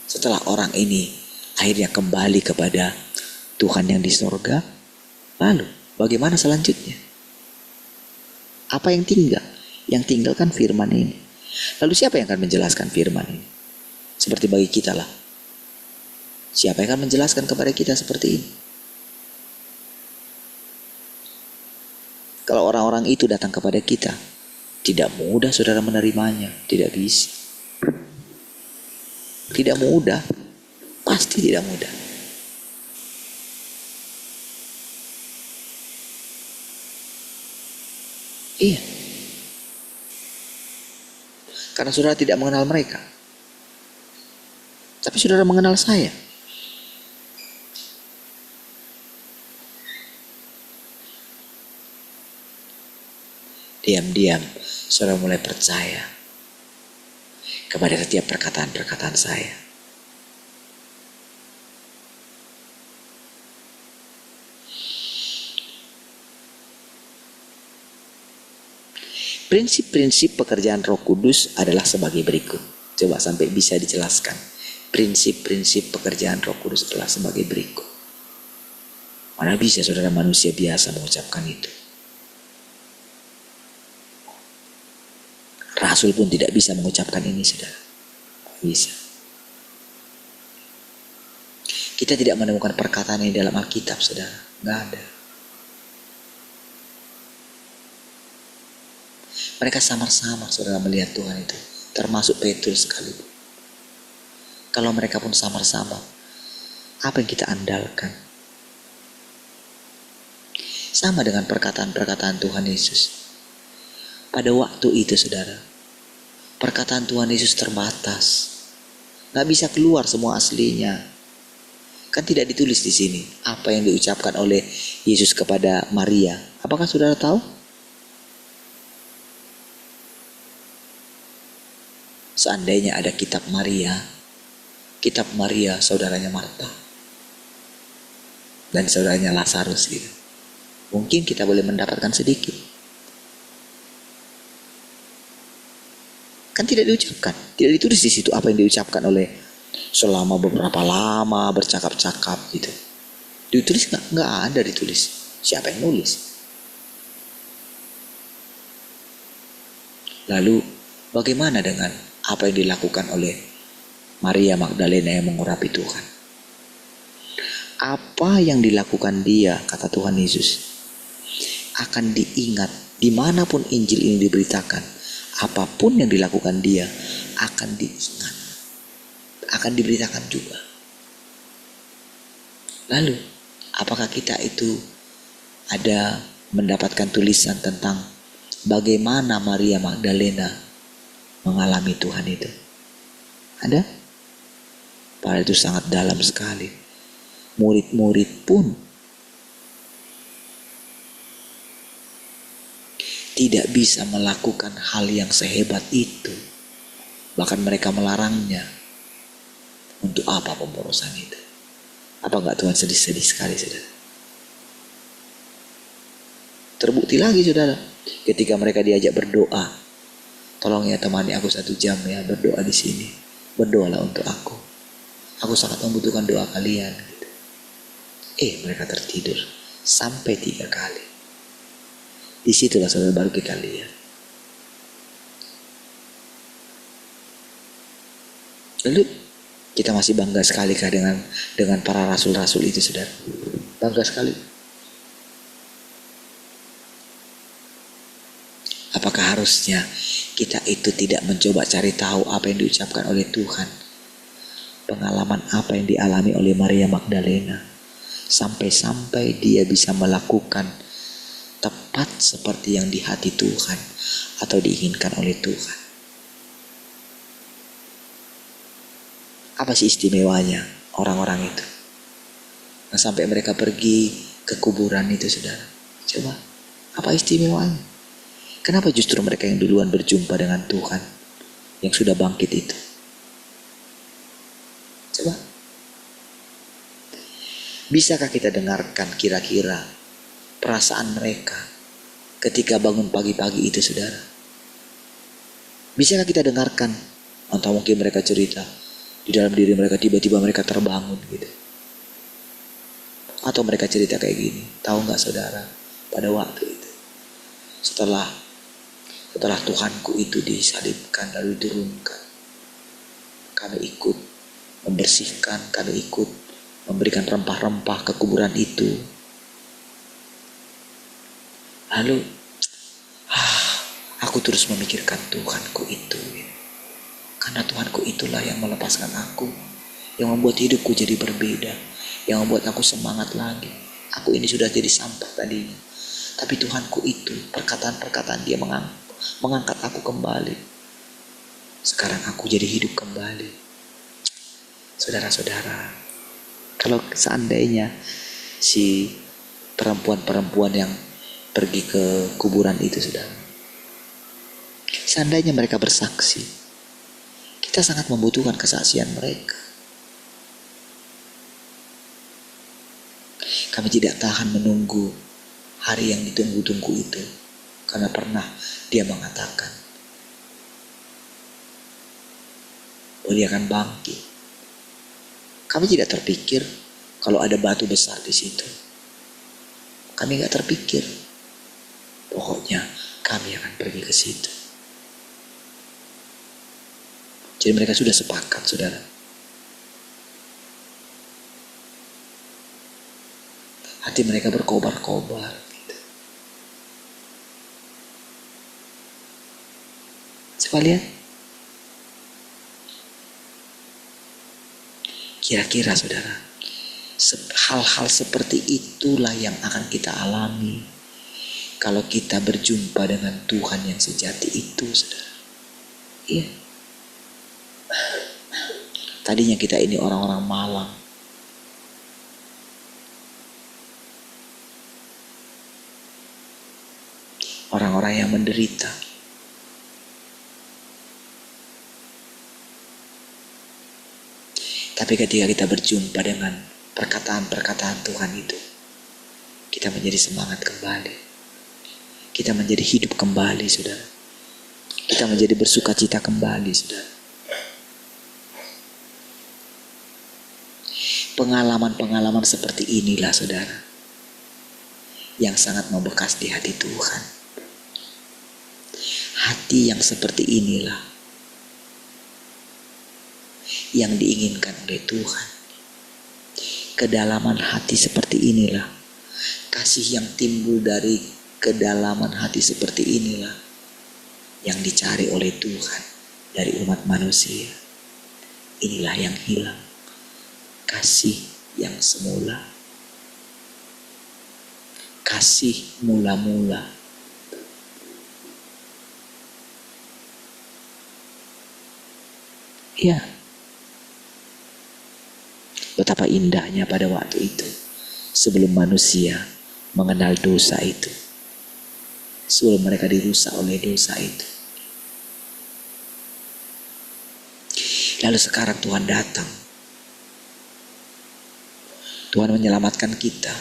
Setelah orang ini akhirnya kembali kepada Tuhan yang di sorga, lalu bagaimana selanjutnya? Apa yang tinggal? Yang tinggal kan firman ini. Lalu siapa yang akan menjelaskan firman ini? Seperti bagi kita lah. Siapa yang akan menjelaskan kepada kita seperti ini? Kalau orang-orang itu datang kepada kita, tidak mudah saudara menerimanya. Tidak bisa. Tidak mudah. Pasti tidak mudah. Iya. Karena saudara tidak mengenal mereka. Tapi saudara mengenal saya. Diam-diam saudara mulai percaya. kepada setiap perkataan-perkataan saya. Prinsip-prinsip pekerjaan Roh Kudus adalah sebagai berikut. Coba sampai bisa dijelaskan. Prinsip-prinsip pekerjaan Roh Kudus adalah sebagai berikut. Mana bisa saudara manusia biasa mengucapkan itu? Rasul pun tidak bisa mengucapkan ini, saudara. Bisa. Kita tidak menemukan perkataan ini dalam Alkitab, saudara. Nggak ada. Mereka samar-samar saudara melihat Tuhan itu. Termasuk Petrus sekalipun. Kalau mereka pun samar-samar, apa yang kita andalkan? Sama dengan perkataan-perkataan Tuhan Yesus. Pada waktu itu saudara, perkataan Tuhan Yesus terbatas. Gak bisa keluar semua aslinya. Kan tidak ditulis di sini apa yang diucapkan oleh Yesus kepada Maria. Apakah saudara tahu? Seandainya ada kitab Maria saudaranya Marta dan saudaranya Lazarus gitu, mungkin kita boleh mendapatkan sedikit. Kan tidak diucapkan, tidak ditulis di situ apa yang diucapkan oleh selama beberapa lama bercakap-cakap gitu. Ditulis nggak? Nggak ada ditulis. Siapa yang nulis? Lalu bagaimana dengan apa yang dilakukan oleh Maria Magdalena yang mengurapi Tuhan? Apa yang dilakukan dia, kata Tuhan Yesus, akan diingat dimanapun Injil ini diberitakan. Apapun yang dilakukan dia akan diingat, akan diberitakan juga. Lalu, apakah kita itu ada mendapatkan tulisan tentang bagaimana Maria Magdalena mengalami Tuhan itu? Ada? Padahal itu sangat dalam sekali. Murid-murid pun tidak bisa melakukan hal yang sehebat itu. Bahkan mereka melarangnya. Untuk apa pemborosan itu? Apa enggak Tuhan sedih-sedih sekali, saudara? Terbukti lagi, saudara, ketika mereka diajak berdoa. Tolong ya temani aku 1 jam ya berdoa di sini. Berdoalah untuk aku. Aku sangat membutuhkan doa kalian. Gitu. Mereka tertidur sampai 3 kali. Disitulah saudara baru kita lihat. Lalu kita masih bangga sekali kah dengan para rasul-rasul itu, saudara? Bangga sekali. Apakah harusnya kita itu tidak mencoba cari tahu apa yang diucapkan oleh Tuhan? Pengalaman apa yang dialami oleh Maria Magdalena. Sampai-sampai dia bisa melakukan tepat seperti yang di hati Tuhan. Atau diinginkan oleh Tuhan. Apa sih istimewanya orang-orang itu? Nah, sampai mereka pergi ke kuburan itu, saudara. Coba, apa istimewanya? Kenapa justru mereka yang duluan berjumpa dengan Tuhan yang sudah bangkit itu? Coba. Bisakah kita dengarkan kira-kira perasaan mereka ketika bangun pagi-pagi itu, saudara? Bisakah kita dengarkan? Atau mungkin mereka cerita di dalam diri mereka tiba-tiba mereka terbangun gitu. Atau mereka cerita kayak gini, tahu nggak saudara? Pada waktu itu, setelah Tuhanku itu disalibkan lalu diturunkan, kami ikut membersihkan, kami ikut memberikan rempah-rempah ke kuburan itu. Lalu aku terus memikirkan Tuhanku itu, karena Tuhanku itulah yang melepaskan aku, yang membuat hidupku jadi berbeda, yang membuat aku semangat lagi. Aku ini sudah jadi sampah tadinya, tapi Tuhanku itu, perkataan-perkataan dia mengangkat aku kembali. Sekarang aku jadi hidup kembali. Saudara-saudara, kalau seandainya si perempuan-perempuan yang pergi ke kuburan itu, saudara, seandainya mereka bersaksi, Kita sangat membutuhkan kesaksian mereka. Kami tidak tahan menunggu hari yang ditunggu-tunggu itu, karena pernah dia mengatakan bahwa dia akan bangkit. Kami tidak terpikir kalau ada batu besar di situ. Kami nggak terpikir. Pokoknya kami akan pergi ke situ. Jadi mereka sudah sepakat, saudara. Hati mereka berkobar-kobar. Gitu. Coba lihat. Kira-kira saudara, hal-hal seperti itulah yang akan kita alami kalau kita berjumpa dengan Tuhan yang sejati itu, saudara. Iya. Tadinya kita ini orang-orang malang. Orang-orang yang menderita. Tapi ketika kita berjumpa dengan perkataan-perkataan Tuhan itu, kita menjadi semangat kembali. Kita menjadi hidup kembali, saudara. Kita menjadi bersukacita kembali, saudara. Pengalaman-pengalaman seperti inilah, saudara, yang sangat membekas di hati Tuhan. Hati yang seperti inilah yang diinginkan oleh Tuhan. Kedalaman hati seperti inilah, kasih yang timbul dari kedalaman hati seperti inilah yang dicari oleh Tuhan dari umat manusia. Inilah yang hilang, kasih yang semula, kasih mula-mula. Ya, betapa indahnya pada waktu itu, sebelum manusia mengenal dosa itu, sebelum mereka dirusak oleh dosa itu. Lalu sekarang Tuhan datang, Tuhan menyelamatkan kita.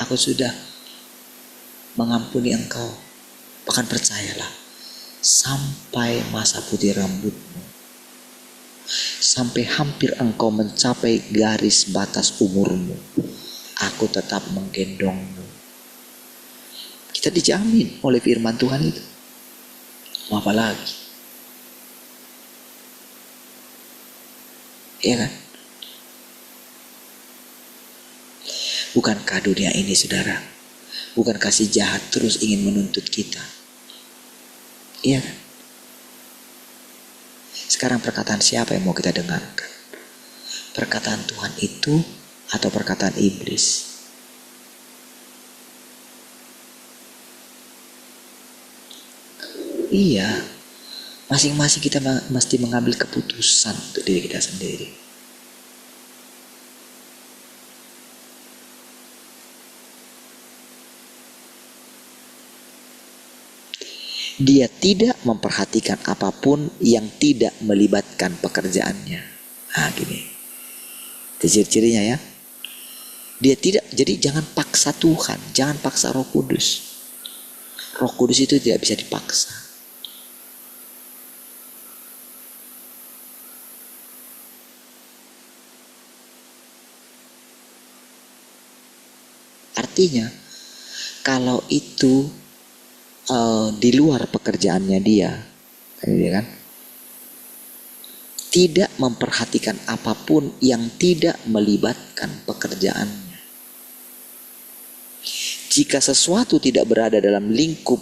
Aku sudah mengampuni engkau. Bahkan percayalah, sampai masa putih rambutmu, sampai hampir engkau mencapai garis batas umurmu, aku tetap menggendongmu. Kita dijamin oleh firman Tuhan itu. Mau apa lagi? Iya kan? Bukankah dunia ini, saudara, bukankah si jahat terus ingin menuntut kita? Iya kan? Sekarang perkataan siapa yang mau kita dengarkan? Perkataan Tuhan itu atau perkataan iblis? Iya, masing-masing kita mesti mengambil keputusan untuk diri kita sendiri. Dia tidak memperhatikan apapun yang tidak melibatkan pekerjaannya. Nah gini, itu ciri-cirinya ya. Dia tidak, jadi jangan paksa Tuhan, jangan paksa Roh Kudus. Roh Kudus itu tidak bisa dipaksa. Artinya, kalau itu di luar pekerjaannya dia kan, tidak memperhatikan apapun yang tidak melibatkan pekerjaannya. Jika sesuatu tidak berada dalam lingkup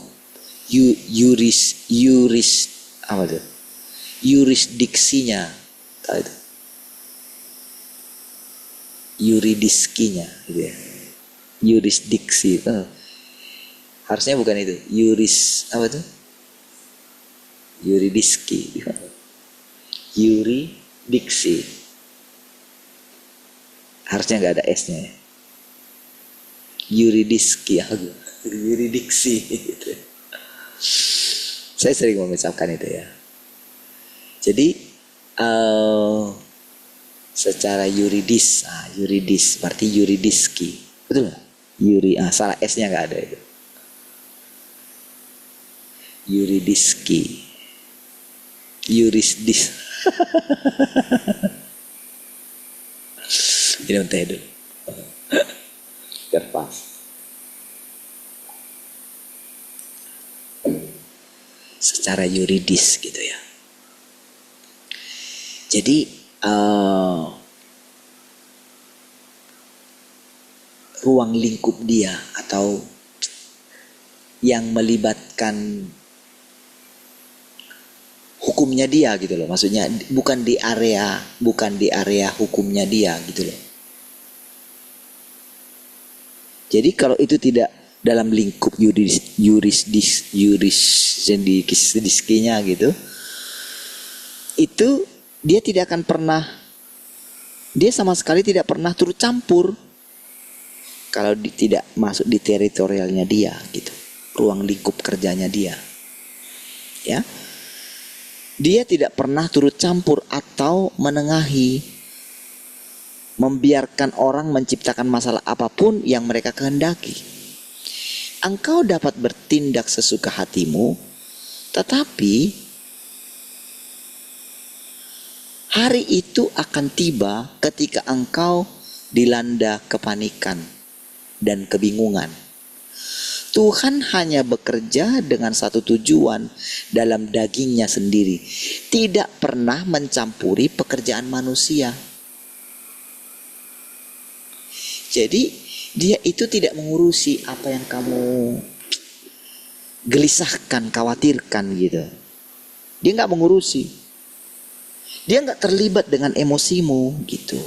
yurisdiksinya, yuridiskinya, gitu ya. Yurisdiksi, harusnya bukan itu. Yuridiski. Yuridiksi. Harusnya nggak ada S-nya ya. Yuridiski. Yuridiksi gitu. Saya sering mengucapkan itu ya. Jadi secara yuridis, yuridis berarti yuridiski, betul nggak? Salah S-nya nggak ada itu. Yuridiski, yurisdis. Minum teh dulu. Biar pas. Secara yuridis gitu ya. Jadi ruang lingkup dia atau yang melibatkan hukumnya dia gitu loh, maksudnya bukan di area hukumnya dia gitu loh. Jadi kalau itu tidak dalam lingkup yurisdiksinya gitu, itu dia tidak akan pernah, dia sama sekali tidak pernah turut campur kalau tidak masuk di teritorialnya dia gitu, ruang lingkup kerjanya dia, ya. Dia tidak pernah turut campur atau menengahi, membiarkan orang menciptakan masalah apapun yang mereka kehendaki. Engkau dapat bertindak sesuka hatimu, tetapi hari itu akan tiba ketika engkau dilanda kepanikan dan kebingungan. Tuhan hanya bekerja dengan satu tujuan dalam dagingnya sendiri. Tidak pernah mencampuri pekerjaan manusia. Jadi dia itu tidak mengurusi apa yang kamu gelisahkan, khawatirkan gitu. Dia gak mengurusi. Dia gak terlibat dengan emosimu gitu.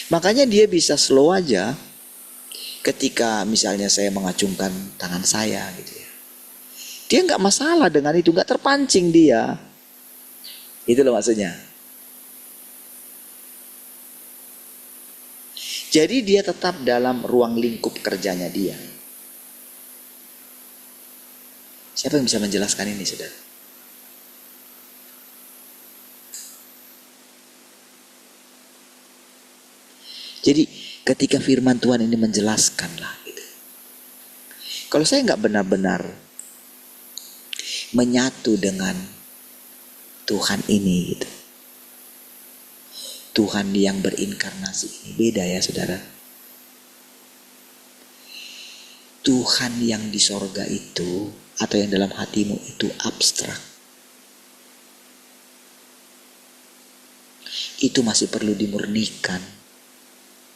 Makanya dia bisa slow aja ketika misalnya saya mengacungkan tangan saya gitu ya. Dia gak masalah dengan itu, gak terpancing dia. Itu loh maksudnya. Jadi dia tetap dalam ruang lingkup kerjanya dia. Siapa yang bisa menjelaskan ini, saudara? Jadi ketika firman Tuhan ini menjelaskan lah gitu. Kalau saya nggak benar-benar menyatu dengan Tuhan ini gitu, Tuhan yang berinkarnasi ini beda ya saudara. Tuhan yang di sorga itu atau yang dalam hatimu itu abstrak. Itu masih perlu dimurnikan.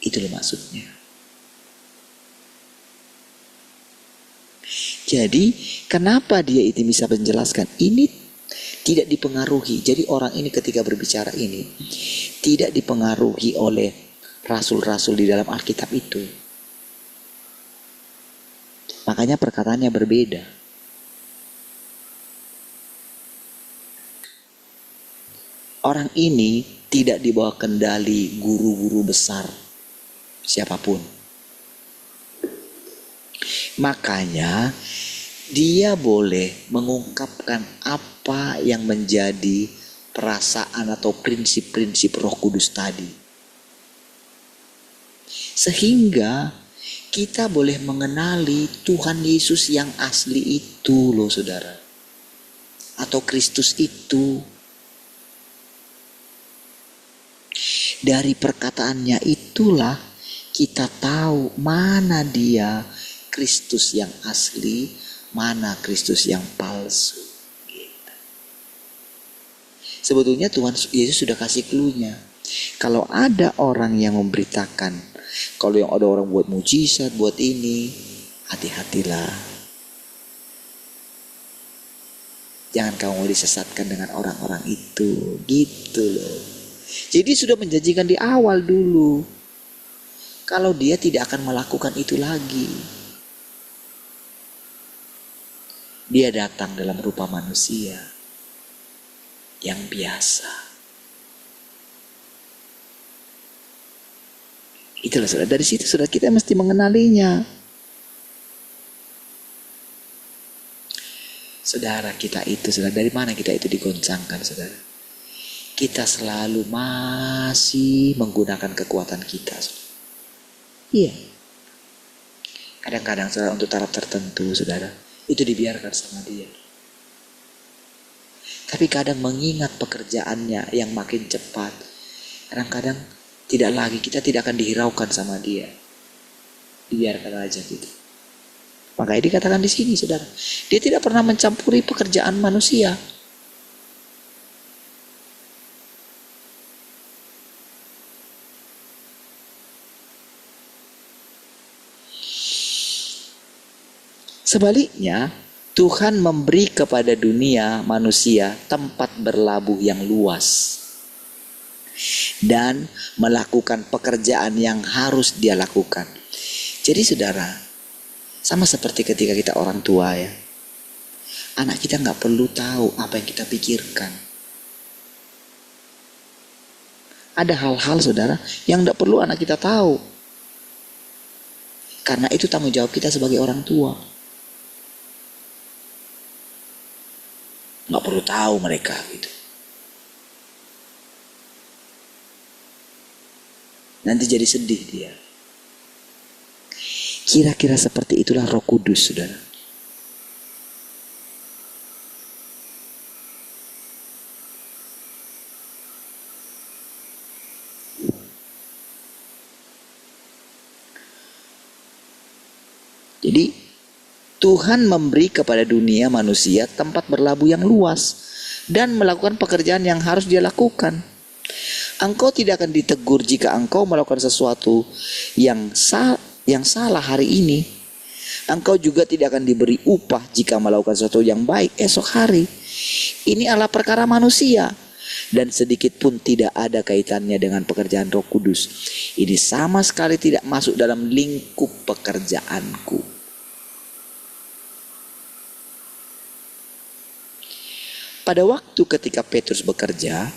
Itu loh maksudnya. Jadi kenapa dia itu bisa menjelaskan ini tidak dipengaruhi. Jadi orang ini ketika berbicara ini tidak dipengaruhi oleh rasul-rasul di dalam Alkitab itu. Makanya perkataannya berbeda. Orang ini tidak dibawa kendali guru-guru besar siapapun. Makanya dia boleh mengungkapkan apa yang menjadi perasaan atau prinsip-prinsip Roh Kudus tadi. Sehingga kita boleh mengenali Tuhan Yesus yang asli itu loh saudara. Atau Kristus itu. Dari perkataannya itulah kita tahu mana dia Kristus yang asli, mana Kristus yang palsu. Gitu. Sebetulnya Tuhan Yesus sudah kasih clue-nya. Kalau ada orang yang memberitakan, kalau yang ada orang buat mujizat, buat ini, hati-hatilah. Jangan kamu disesatkan dengan orang-orang itu, gitu loh. Jadi sudah menjanjikan di awal dulu. Kalau dia tidak akan melakukan itu lagi. Dia datang dalam rupa manusia yang biasa. Itulah saudara, dari situ saudara kita mesti mengenalinya. Saudara, kita itu, saudara, dari mana kita itu digoncangkan, saudara? Kita selalu masih menggunakan kekuatan kita, saudara. Iya. Kadang-kadang saudara untuk taraf tertentu, saudara, itu dibiarkan sama dia. Tapi kadang mengingat pekerjaannya yang makin cepat, kadang-kadang kita tidak akan dihiraukan sama dia. Dibiarkan aja gitu. Makanya dikatakan di sini, saudara, dia tidak pernah mencampuri pekerjaan manusia. Sebaliknya, Tuhan memberi kepada dunia manusia tempat berlabuh yang luas dan melakukan pekerjaan yang harus dia lakukan. Jadi saudara, sama seperti ketika kita orang tua ya, anak kita gak perlu tahu apa yang kita pikirkan. Ada hal-hal saudara yang gak perlu anak kita tahu, karena itu tanggung jawab kita sebagai orang tua. Gak perlu tahu mereka gitu. Nanti jadi sedih dia. Kira-kira seperti itulah Roh Kudus, saudara. Jadi Tuhan memberi kepada dunia manusia tempat berlabuh yang luas dan melakukan pekerjaan yang harus dia lakukan. Engkau tidak akan ditegur jika engkau melakukan sesuatu yang salah hari ini. Engkau juga tidak akan diberi upah jika melakukan sesuatu yang baik esok hari. Ini adalah perkara manusia dan sedikit pun tidak ada kaitannya dengan pekerjaan Roh Kudus. Ini sama sekali tidak masuk dalam lingkup pekerjaanku. Pada waktu ketika Petrus bekerja,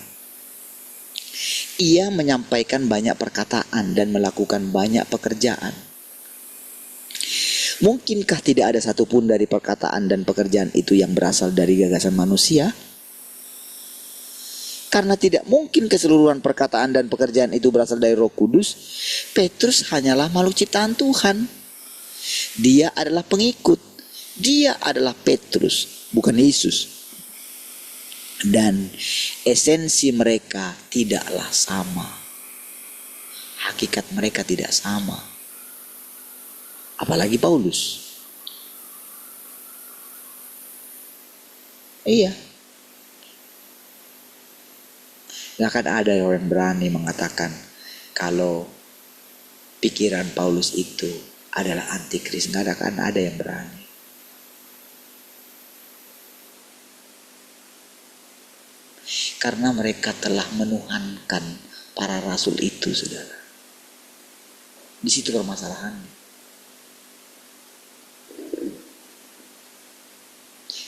ia menyampaikan banyak perkataan dan melakukan banyak pekerjaan. Mungkinkah tidak ada satupun dari perkataan dan pekerjaan itu yang berasal dari gagasan manusia? Karena tidak mungkin keseluruhan perkataan dan pekerjaan itu berasal dari Roh Kudus, Petrus hanyalah makhluk ciptaan Tuhan. Dia adalah pengikut. Dia adalah Petrus, bukan Yesus. Dan esensi mereka tidaklah sama. Hakikat mereka tidak sama. Apalagi Paulus. Iya. Gak akan ada orang yang berani mengatakan kalau pikiran Paulus itu adalah antikris. Gak akan ada yang berani. Karena mereka telah menuhankan para rasul itu, saudara. Di situ permasalahannya.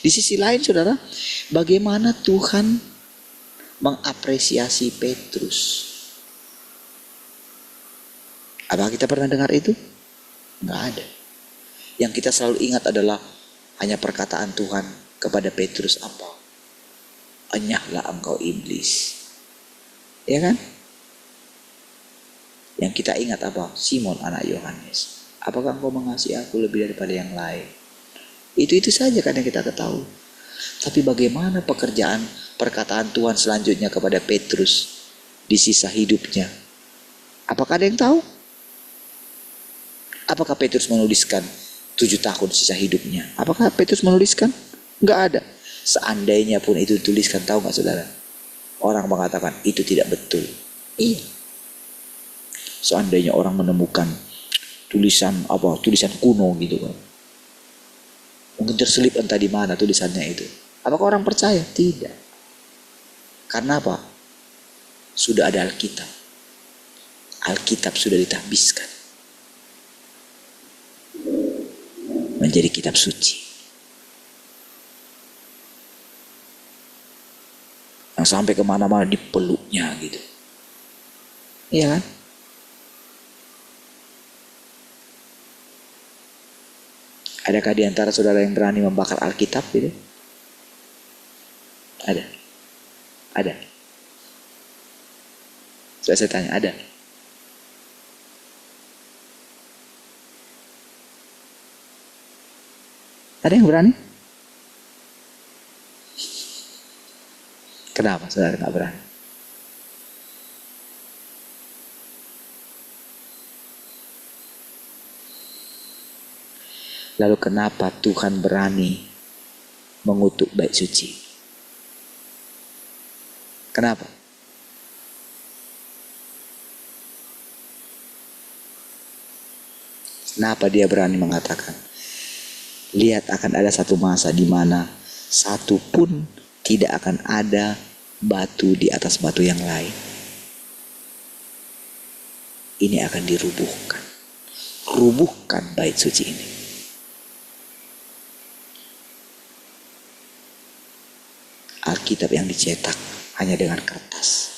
Di sisi lain, saudara, bagaimana Tuhan mengapresiasi Petrus? Apakah kita pernah dengar itu? Enggak ada. Yang kita selalu ingat adalah hanya perkataan Tuhan kepada Petrus apa? Enyahlah engkau iblis. Ya kan? Yang kita ingat apa? Simon anak Yohanes. Apakah engkau mengasihi aku lebih daripada yang lain? Itu saja kan yang kita ketahui. Tapi bagaimana pekerjaan perkataan Tuhan selanjutnya kepada Petrus di sisa hidupnya? Apakah ada yang tahu? Apakah Petrus menuliskan 7 tahun sisa hidupnya? Apakah Petrus menuliskan? Enggak ada. Seandainya pun itu dituliskan, tahu gak saudara? Orang mengatakan itu tidak betul. Iya. Seandainya orang menemukan tulisan kuno gitu kan. Mungkin terselip entah di mana tulisannya itu. Apakah orang percaya? Tidak. Karena apa? Sudah ada Alkitab. Alkitab sudah ditahbiskan menjadi kitab suci. Yang sampai kemana-mana dipeluknya gitu. Iya kan? Adakah di antara saudara yang berani membakar Alkitab gitu? Ada? Ada? Sudah saya tanya, ada? Ada yang berani? Kenapa saudara nggak berani? Lalu kenapa Tuhan berani mengutuk bait suci? Kenapa? Kenapa dia berani mengatakan, lihat akan ada satu masa di mana satu pun tidak akan ada batu di atas batu yang lain. Ini akan dirubuhkan. Rubuhkan bait suci ini. Alkitab yang dicetak hanya dengan kertas.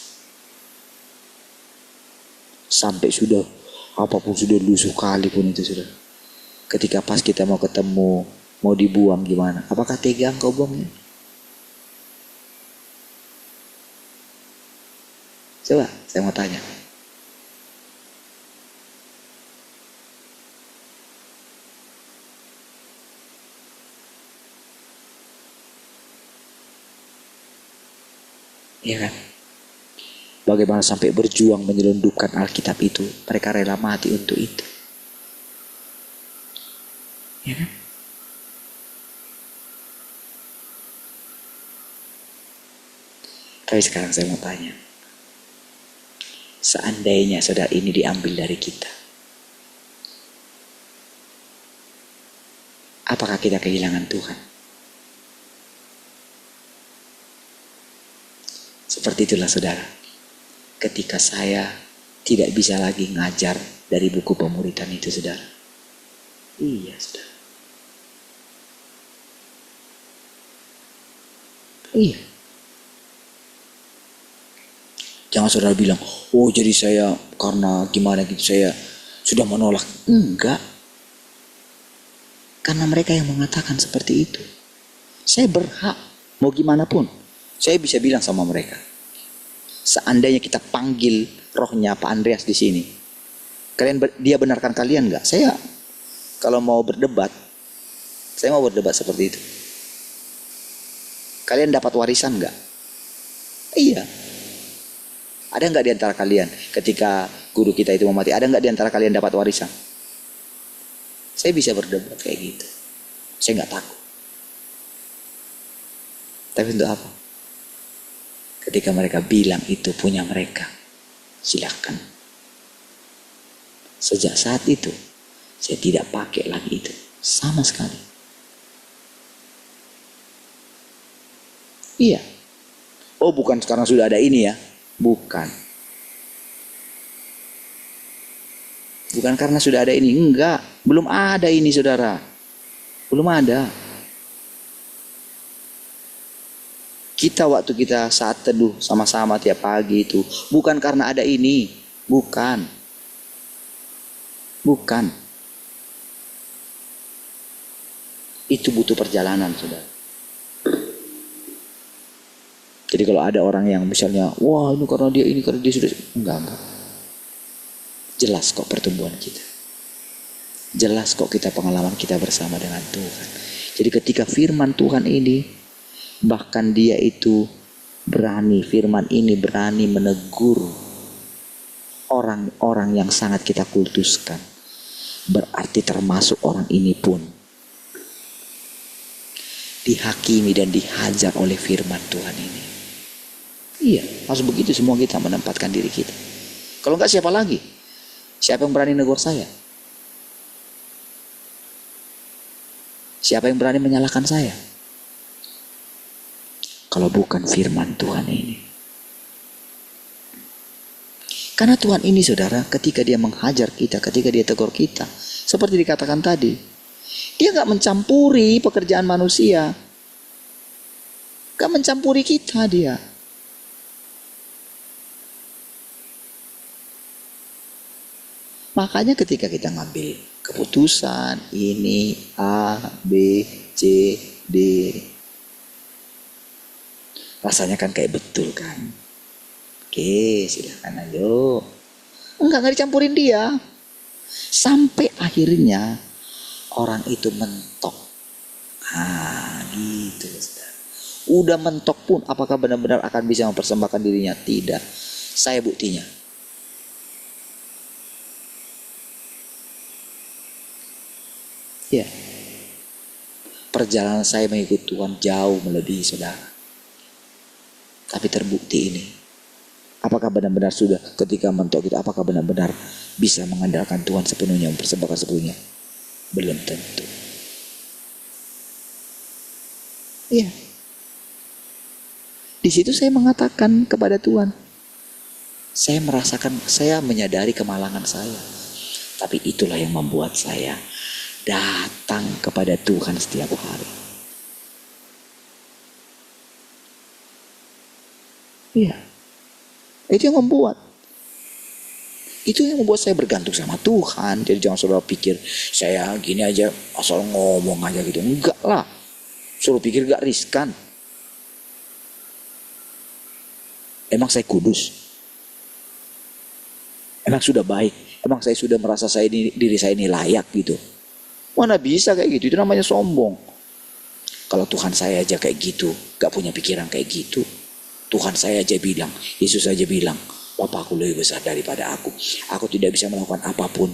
Sampai sudah apapun sudah lusuh kali pun itu sudah. Ketika pas kita mau ketemu, mau dibuang gimana? Apakah tega engkau buangnya? Coba saya mau tanya. Iya kan? Bagaimana sampai berjuang menyelundupkan Alkitab itu. Mereka rela mati untuk itu. Iya kan? Tapi sekarang saya mau tanya. Seandainya saudara ini diambil dari kita, apakah kita kehilangan Tuhan? Seperti itulah saudara. Ketika saya tidak bisa lagi ngajar dari buku pemuritan itu saudara. Iya saudara. Iya. Jangan saudara bilang, oh jadi saya karena gimana gitu saya sudah menolak. Enggak. Karena mereka yang mengatakan seperti itu. Saya berhak, mau gimana pun. Saya bisa bilang sama mereka. Seandainya kita panggil rohnya Pak Andreas di sini. Dia benarkan kalian enggak? Saya kalau mau berdebat, saya mau berdebat seperti itu. Kalian dapat warisan enggak? Iya. Ada nggak di antara kalian ketika guru kita itu mau mati? Ada nggak di antara kalian dapat warisan? Saya bisa berdebat kayak gitu. Saya nggak takut. Tapi untuk apa? Ketika mereka bilang itu punya mereka, silakan. Sejak saat itu, saya tidak pakai lagi itu sama sekali. Iya. Oh bukan karena sudah ada ini ya. Bukan. Bukan karena sudah ada ini. Enggak. Belum ada ini saudara. Belum ada. Kita waktu kita saat teduh sama-sama tiap pagi itu. Bukan karena ada ini. Bukan. Bukan. Itu butuh perjalanan saudara. Jadi kalau ada orang yang misalnya, wah ini karena dia sudah, enggak. Jelas kok pertumbuhan kita. Jelas kok kita pengalaman kita bersama dengan Tuhan. Jadi ketika firman Tuhan ini, bahkan dia itu firman ini berani menegur orang-orang yang sangat kita kultuskan. Berarti termasuk orang ini pun dihakimi dan dihajar oleh firman Tuhan ini. Iya, harus begitu semua kita menempatkan diri kita. Kalau enggak siapa lagi? Siapa yang berani negur saya? Siapa yang berani menyalahkan saya? Kalau bukan firman Tuhan ini. Karena Tuhan ini saudara, ketika dia menghajar kita, ketika dia tegur kita, seperti dikatakan tadi, dia enggak mencampuri pekerjaan manusia. Enggak mencampuri kita dia. Makanya ketika kita ngambil keputusan ini A, B, C, D, Rasanya kan kayak betul kan. Oke, silahkan ayo. Enggak dicampurin dia. Sampai akhirnya orang itu mentok. Gitu. Udah mentok pun apakah benar-benar akan bisa mempersembahkan dirinya? Tidak. Saya buktinya. Ya. Perjalanan saya mengikut Tuhan jauh melebihi saudara. Tapi terbukti ini. Apakah benar-benar sudah ketika mentok itu, apakah benar-benar bisa mengandalkan Tuhan sepenuhnya, mempersembahkan sepenuhnya? Belum tentu. Iya. Di situ saya mengatakan kepada Tuhan, saya menyadari kemalangan saya. Tapi itulah yang membuat saya datang kepada Tuhan setiap hari. Iya. Itu yang membuat saya bergantung sama Tuhan. Jadi jangan saudara pikir saya gini aja asal ngomong aja gitu. Enggak lah. Suruh pikir gak riskan. Emang saya kudus? Emang sudah baik? Emang saya sudah merasa diri saya ini layak gitu? Mana bisa kayak gitu? Itu namanya sombong. Kalau Tuhan saya aja kayak gitu, gak punya pikiran kayak gitu. Tuhan saya aja bilang, Yesus aja bilang, Bapakku lebih besar daripada aku. Aku tidak bisa melakukan apapun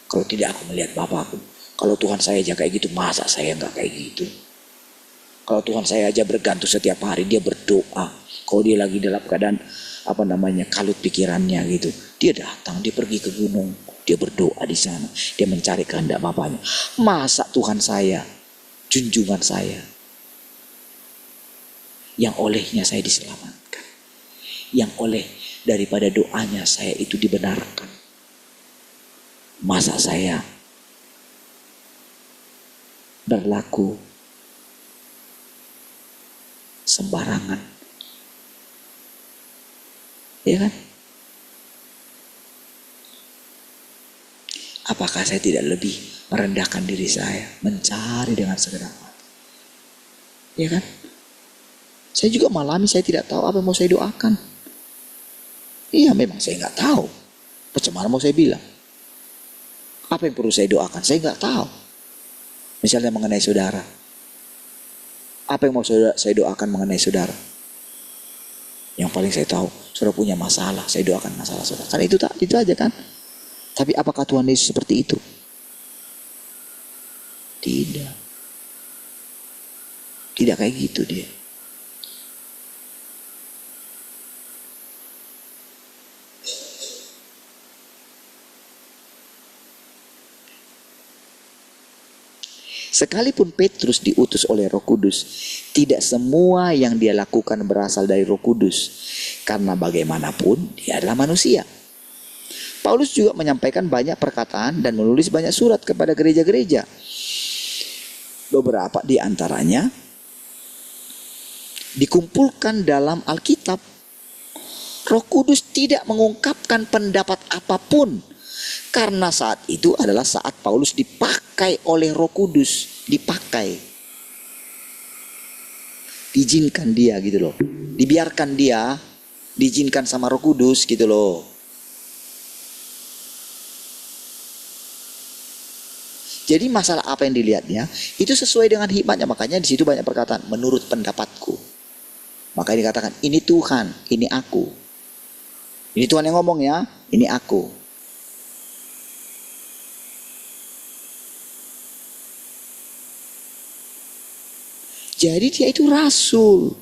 kalau tidak aku melihat Bapakku. Kalau Tuhan saya aja kayak gitu, masa saya gak kayak gitu? Kalau Tuhan saya aja bergantung setiap hari, dia berdoa. Kalau dia lagi dalam keadaan kalut pikirannya gitu, dia datang, dia pergi ke gunung, dia berdoa di sana, dia mencari kehendak Bapaknya. Masa Tuhan saya, junjungan saya, yang olehnya saya diselamatkan, yang oleh daripada doanya saya itu dibenarkan, masa saya berlaku sembarangan? Ya kan? Apakah saya tidak lebih merendahkan diri saya, mencari dengan segenap hati? Ya kan? Saya juga malami, saya tidak tahu apa yang mau saya doakan. Iya, memang saya nggak tahu. Bagaimana mau saya bilang? Apa yang perlu saya doakan? Saya nggak tahu. Misalnya mengenai saudara. Apa yang mau saya doakan mengenai saudara? Yang paling saya tahu, saudara punya masalah, saya doakan masalah saudara. Karena itu aja kan. Tapi apakah Tuhan Yesus seperti itu? Tidak. Tidak kayak gitu dia. Sekalipun Petrus diutus oleh Roh Kudus, tidak semua yang dia lakukan berasal dari Roh Kudus. Karena bagaimanapun dia adalah manusia. Paulus juga menyampaikan banyak perkataan dan menulis banyak surat kepada gereja-gereja. Beberapa di antaranya dikumpulkan dalam Alkitab. Roh Kudus tidak mengungkapkan pendapat apapun. Karena saat itu adalah saat Paulus dipakai oleh Roh Kudus. Dipakai. Diizinkan dia gitu loh. Dibiarkan dia. Diizinkan sama Roh Kudus gitu loh. Jadi masalah apa yang dilihatnya itu sesuai dengan hikmatnya. Makanya di situ banyak perkataan menurut pendapatku. Makanya dikatakan ini Tuhan, ini aku. Ini Tuhan yang ngomong ya, ini aku. Jadi dia itu rasul.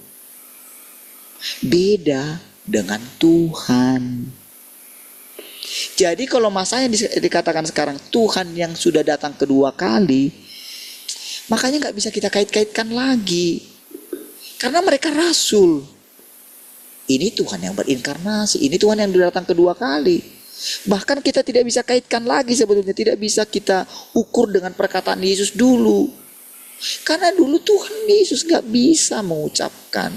Beda dengan Tuhan. Jadi kalau masanya dikatakan sekarang Tuhan yang sudah datang kedua kali, makanya gak bisa kita kait-kaitkan lagi. Karena mereka rasul. Ini Tuhan yang berinkarnasi, ini Tuhan yang datang kedua kali. Bahkan kita tidak bisa kaitkan lagi sebetulnya. Tidak bisa kita ukur dengan perkataan Yesus dulu. Karena dulu Tuhan Yesus gak bisa mengucapkan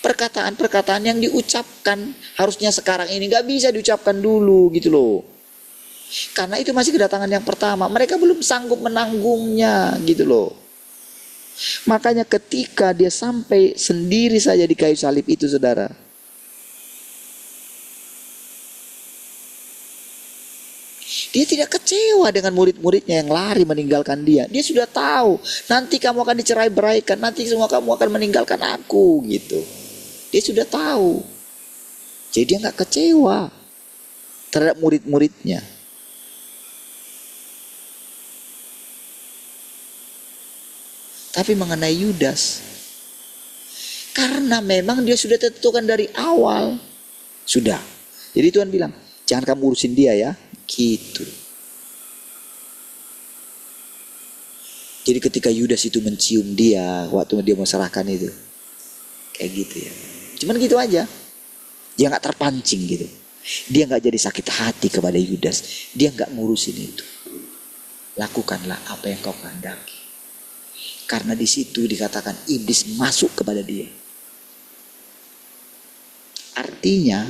perkataan-perkataan yang diucapkan. Harusnya sekarang ini gak bisa diucapkan dulu gitu loh. Karena itu masih kedatangan yang pertama. Mereka belum sanggup menanggungnya gitu loh. Makanya ketika dia sampai sendiri saja di kayu salib itu, saudara, dia tidak kecewa dengan murid-muridnya yang lari meninggalkan dia. Dia sudah tahu, nanti kamu akan dicerai-beraikan, nanti semua kamu akan meninggalkan aku, gitu. Dia sudah tahu. Jadi dia nggak kecewa terhadap murid-muridnya. Tapi mengenai Yudas, karena memang dia sudah tentukan dari awal. Sudah. Jadi Tuhan bilang, jangan kamu urusin dia ya. Gitu. Jadi ketika Yudas itu mencium dia waktu dia mau serahkan itu, kayak gitu ya. Cuman gitu aja. Dia gak terpancing gitu. Dia gak jadi sakit hati kepada Yudas. Dia gak ngurusin itu. Lakukanlah apa yang kau kehendaki. Karena di situ dikatakan iblis masuk kepada dia. Artinya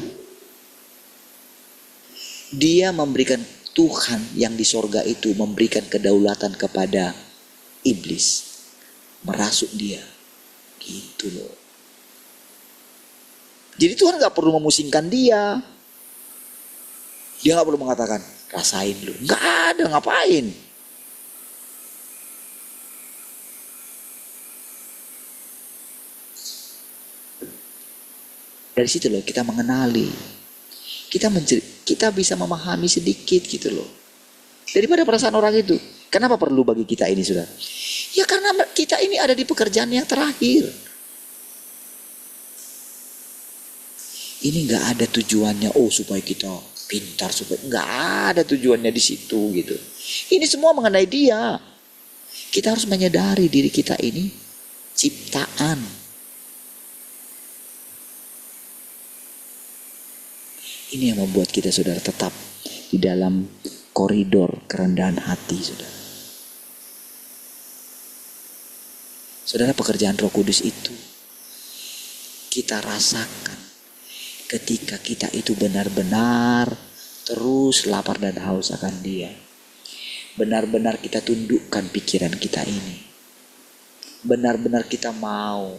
dia memberikan, Tuhan yang di sorga itu memberikan kedaulatan kepada iblis. Merasuk dia. Gitu loh. Jadi Tuhan gak perlu memusingkan dia. Dia gak perlu mengatakan, rasain lu. Gak ada, ngapain. Dari situ loh kita mengenali. Kita bisa memahami sedikit gitu loh. Daripada perasaan orang itu. Kenapa perlu bagi kita ini, saudara? Ya karena kita ini ada di pekerjaan yang terakhir. Ini nggak ada tujuannya, oh supaya kita pintar, supaya nggak ada tujuannya di situ gitu. Ini semua mengenai dia. Kita harus menyadari diri kita ini ciptaan. Ini yang membuat kita, saudara, tetap di dalam koridor kerendahan hati, saudara. Saudara, pekerjaan Roh Kudus itu kita rasakan ketika kita itu benar-benar terus lapar dan haus akan Dia. Benar-benar kita tundukkan pikiran kita ini. Benar-benar kita mau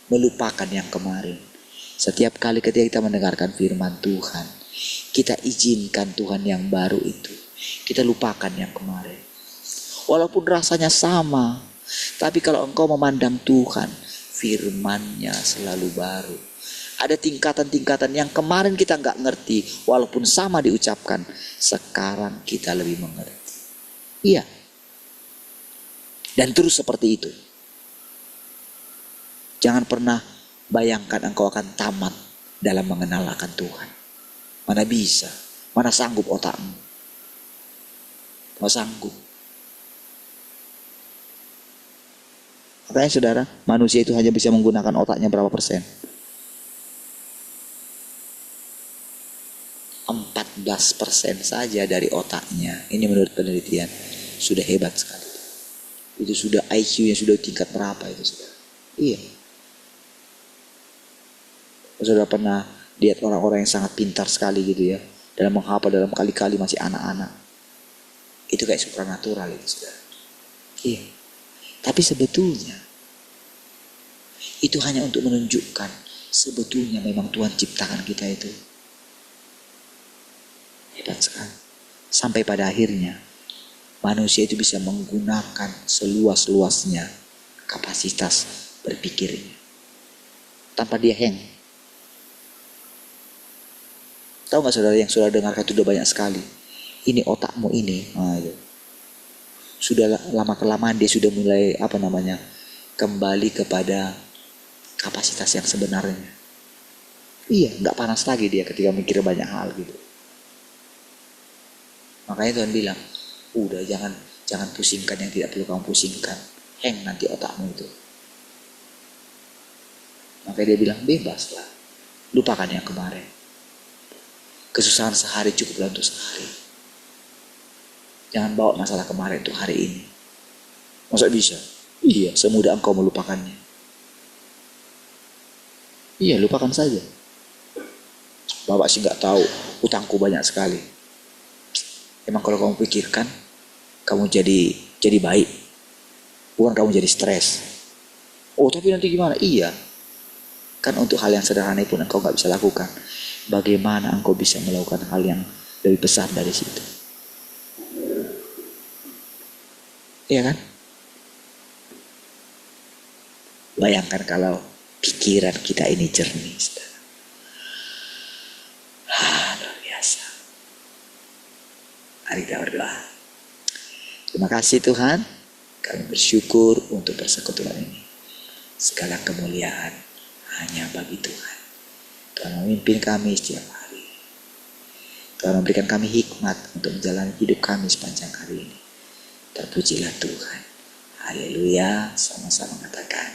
melupakan yang kemarin. Setiap kali ketika kita mendengarkan firman Tuhan, kita izinkan Tuhan yang baru itu. Kita lupakan yang kemarin. Walaupun rasanya sama, tapi kalau engkau memandang Tuhan, firman-Nya selalu baru. Ada tingkatan-tingkatan yang kemarin kita nggak ngerti, walaupun sama diucapkan, sekarang kita lebih mengerti. Iya. Dan terus seperti itu. Jangan pernah bayangkan engkau akan tamat dalam mengenal akan Tuhan. Mana bisa, mana sanggup otakmu. Mana sanggup. Makanya saudara, manusia itu hanya bisa menggunakan otaknya berapa persen? 14% saja dari otaknya. Ini menurut penelitian sudah hebat sekali. Itu sudah IQ-nya sudah tingkat berapa itu, saudara? Iya. Saudara pernah lihat orang-orang yang sangat pintar sekali gitu ya, dalam menghafal, dalam kali-kali masih anak-anak. Itu kayak supranatural itu, saudara. Iya. Tapi sebetulnya itu hanya untuk menunjukkan sebetulnya memang Tuhan ciptakan kita itu hebat sekali. Sampai pada akhirnya manusia itu bisa menggunakan seluas-luasnya kapasitas berpikirnya tanpa dia hang. Tahu gak saudara, yang saudara dengarkan itu udah banyak sekali. Ini otakmu ini. Nah, itu. Sudah lama-kelamaan dia sudah mulai kembali kepada kapasitas yang sebenarnya. Iya, gak panas lagi dia ketika mikir banyak hal gitu. Makanya Tuhan bilang, udah jangan pusingkan yang tidak perlu kamu pusingkan. Hang nanti otakmu itu. Makanya dia bilang, bebaslah. Lupakan yang kemarin. Kesusahan sehari cukuplah untuk sehari. Jangan bawa masalah kemarin untuk hari ini. Masa bisa? Iya, semudah engkau melupakannya. Iya, lupakan saja. Bapak sih gak tahu, utangku banyak sekali. Emang kalau kamu pikirkan, kamu jadi baik. Bukan kamu jadi stres. Oh tapi nanti gimana? Iya. Kan untuk hal yang sederhana pun engkau gak bisa lakukan. Bagaimana engkau bisa melakukan hal yang lebih besar dari situ? Iya kan? Bayangkan kalau pikiran kita ini jernih, saudara. Luar biasa. Mari kita berdoa. Terima kasih Tuhan. Kami bersyukur untuk persekutuan ini. Segala kemuliaan hanya bagi Tuhan. Tuhan memimpin kami setiap hari. Tuhan memberikan kami hikmat untuk menjalani hidup kami sepanjang hari ini. Terpujilah Tuhan. Haleluya. Sama-sama katakan.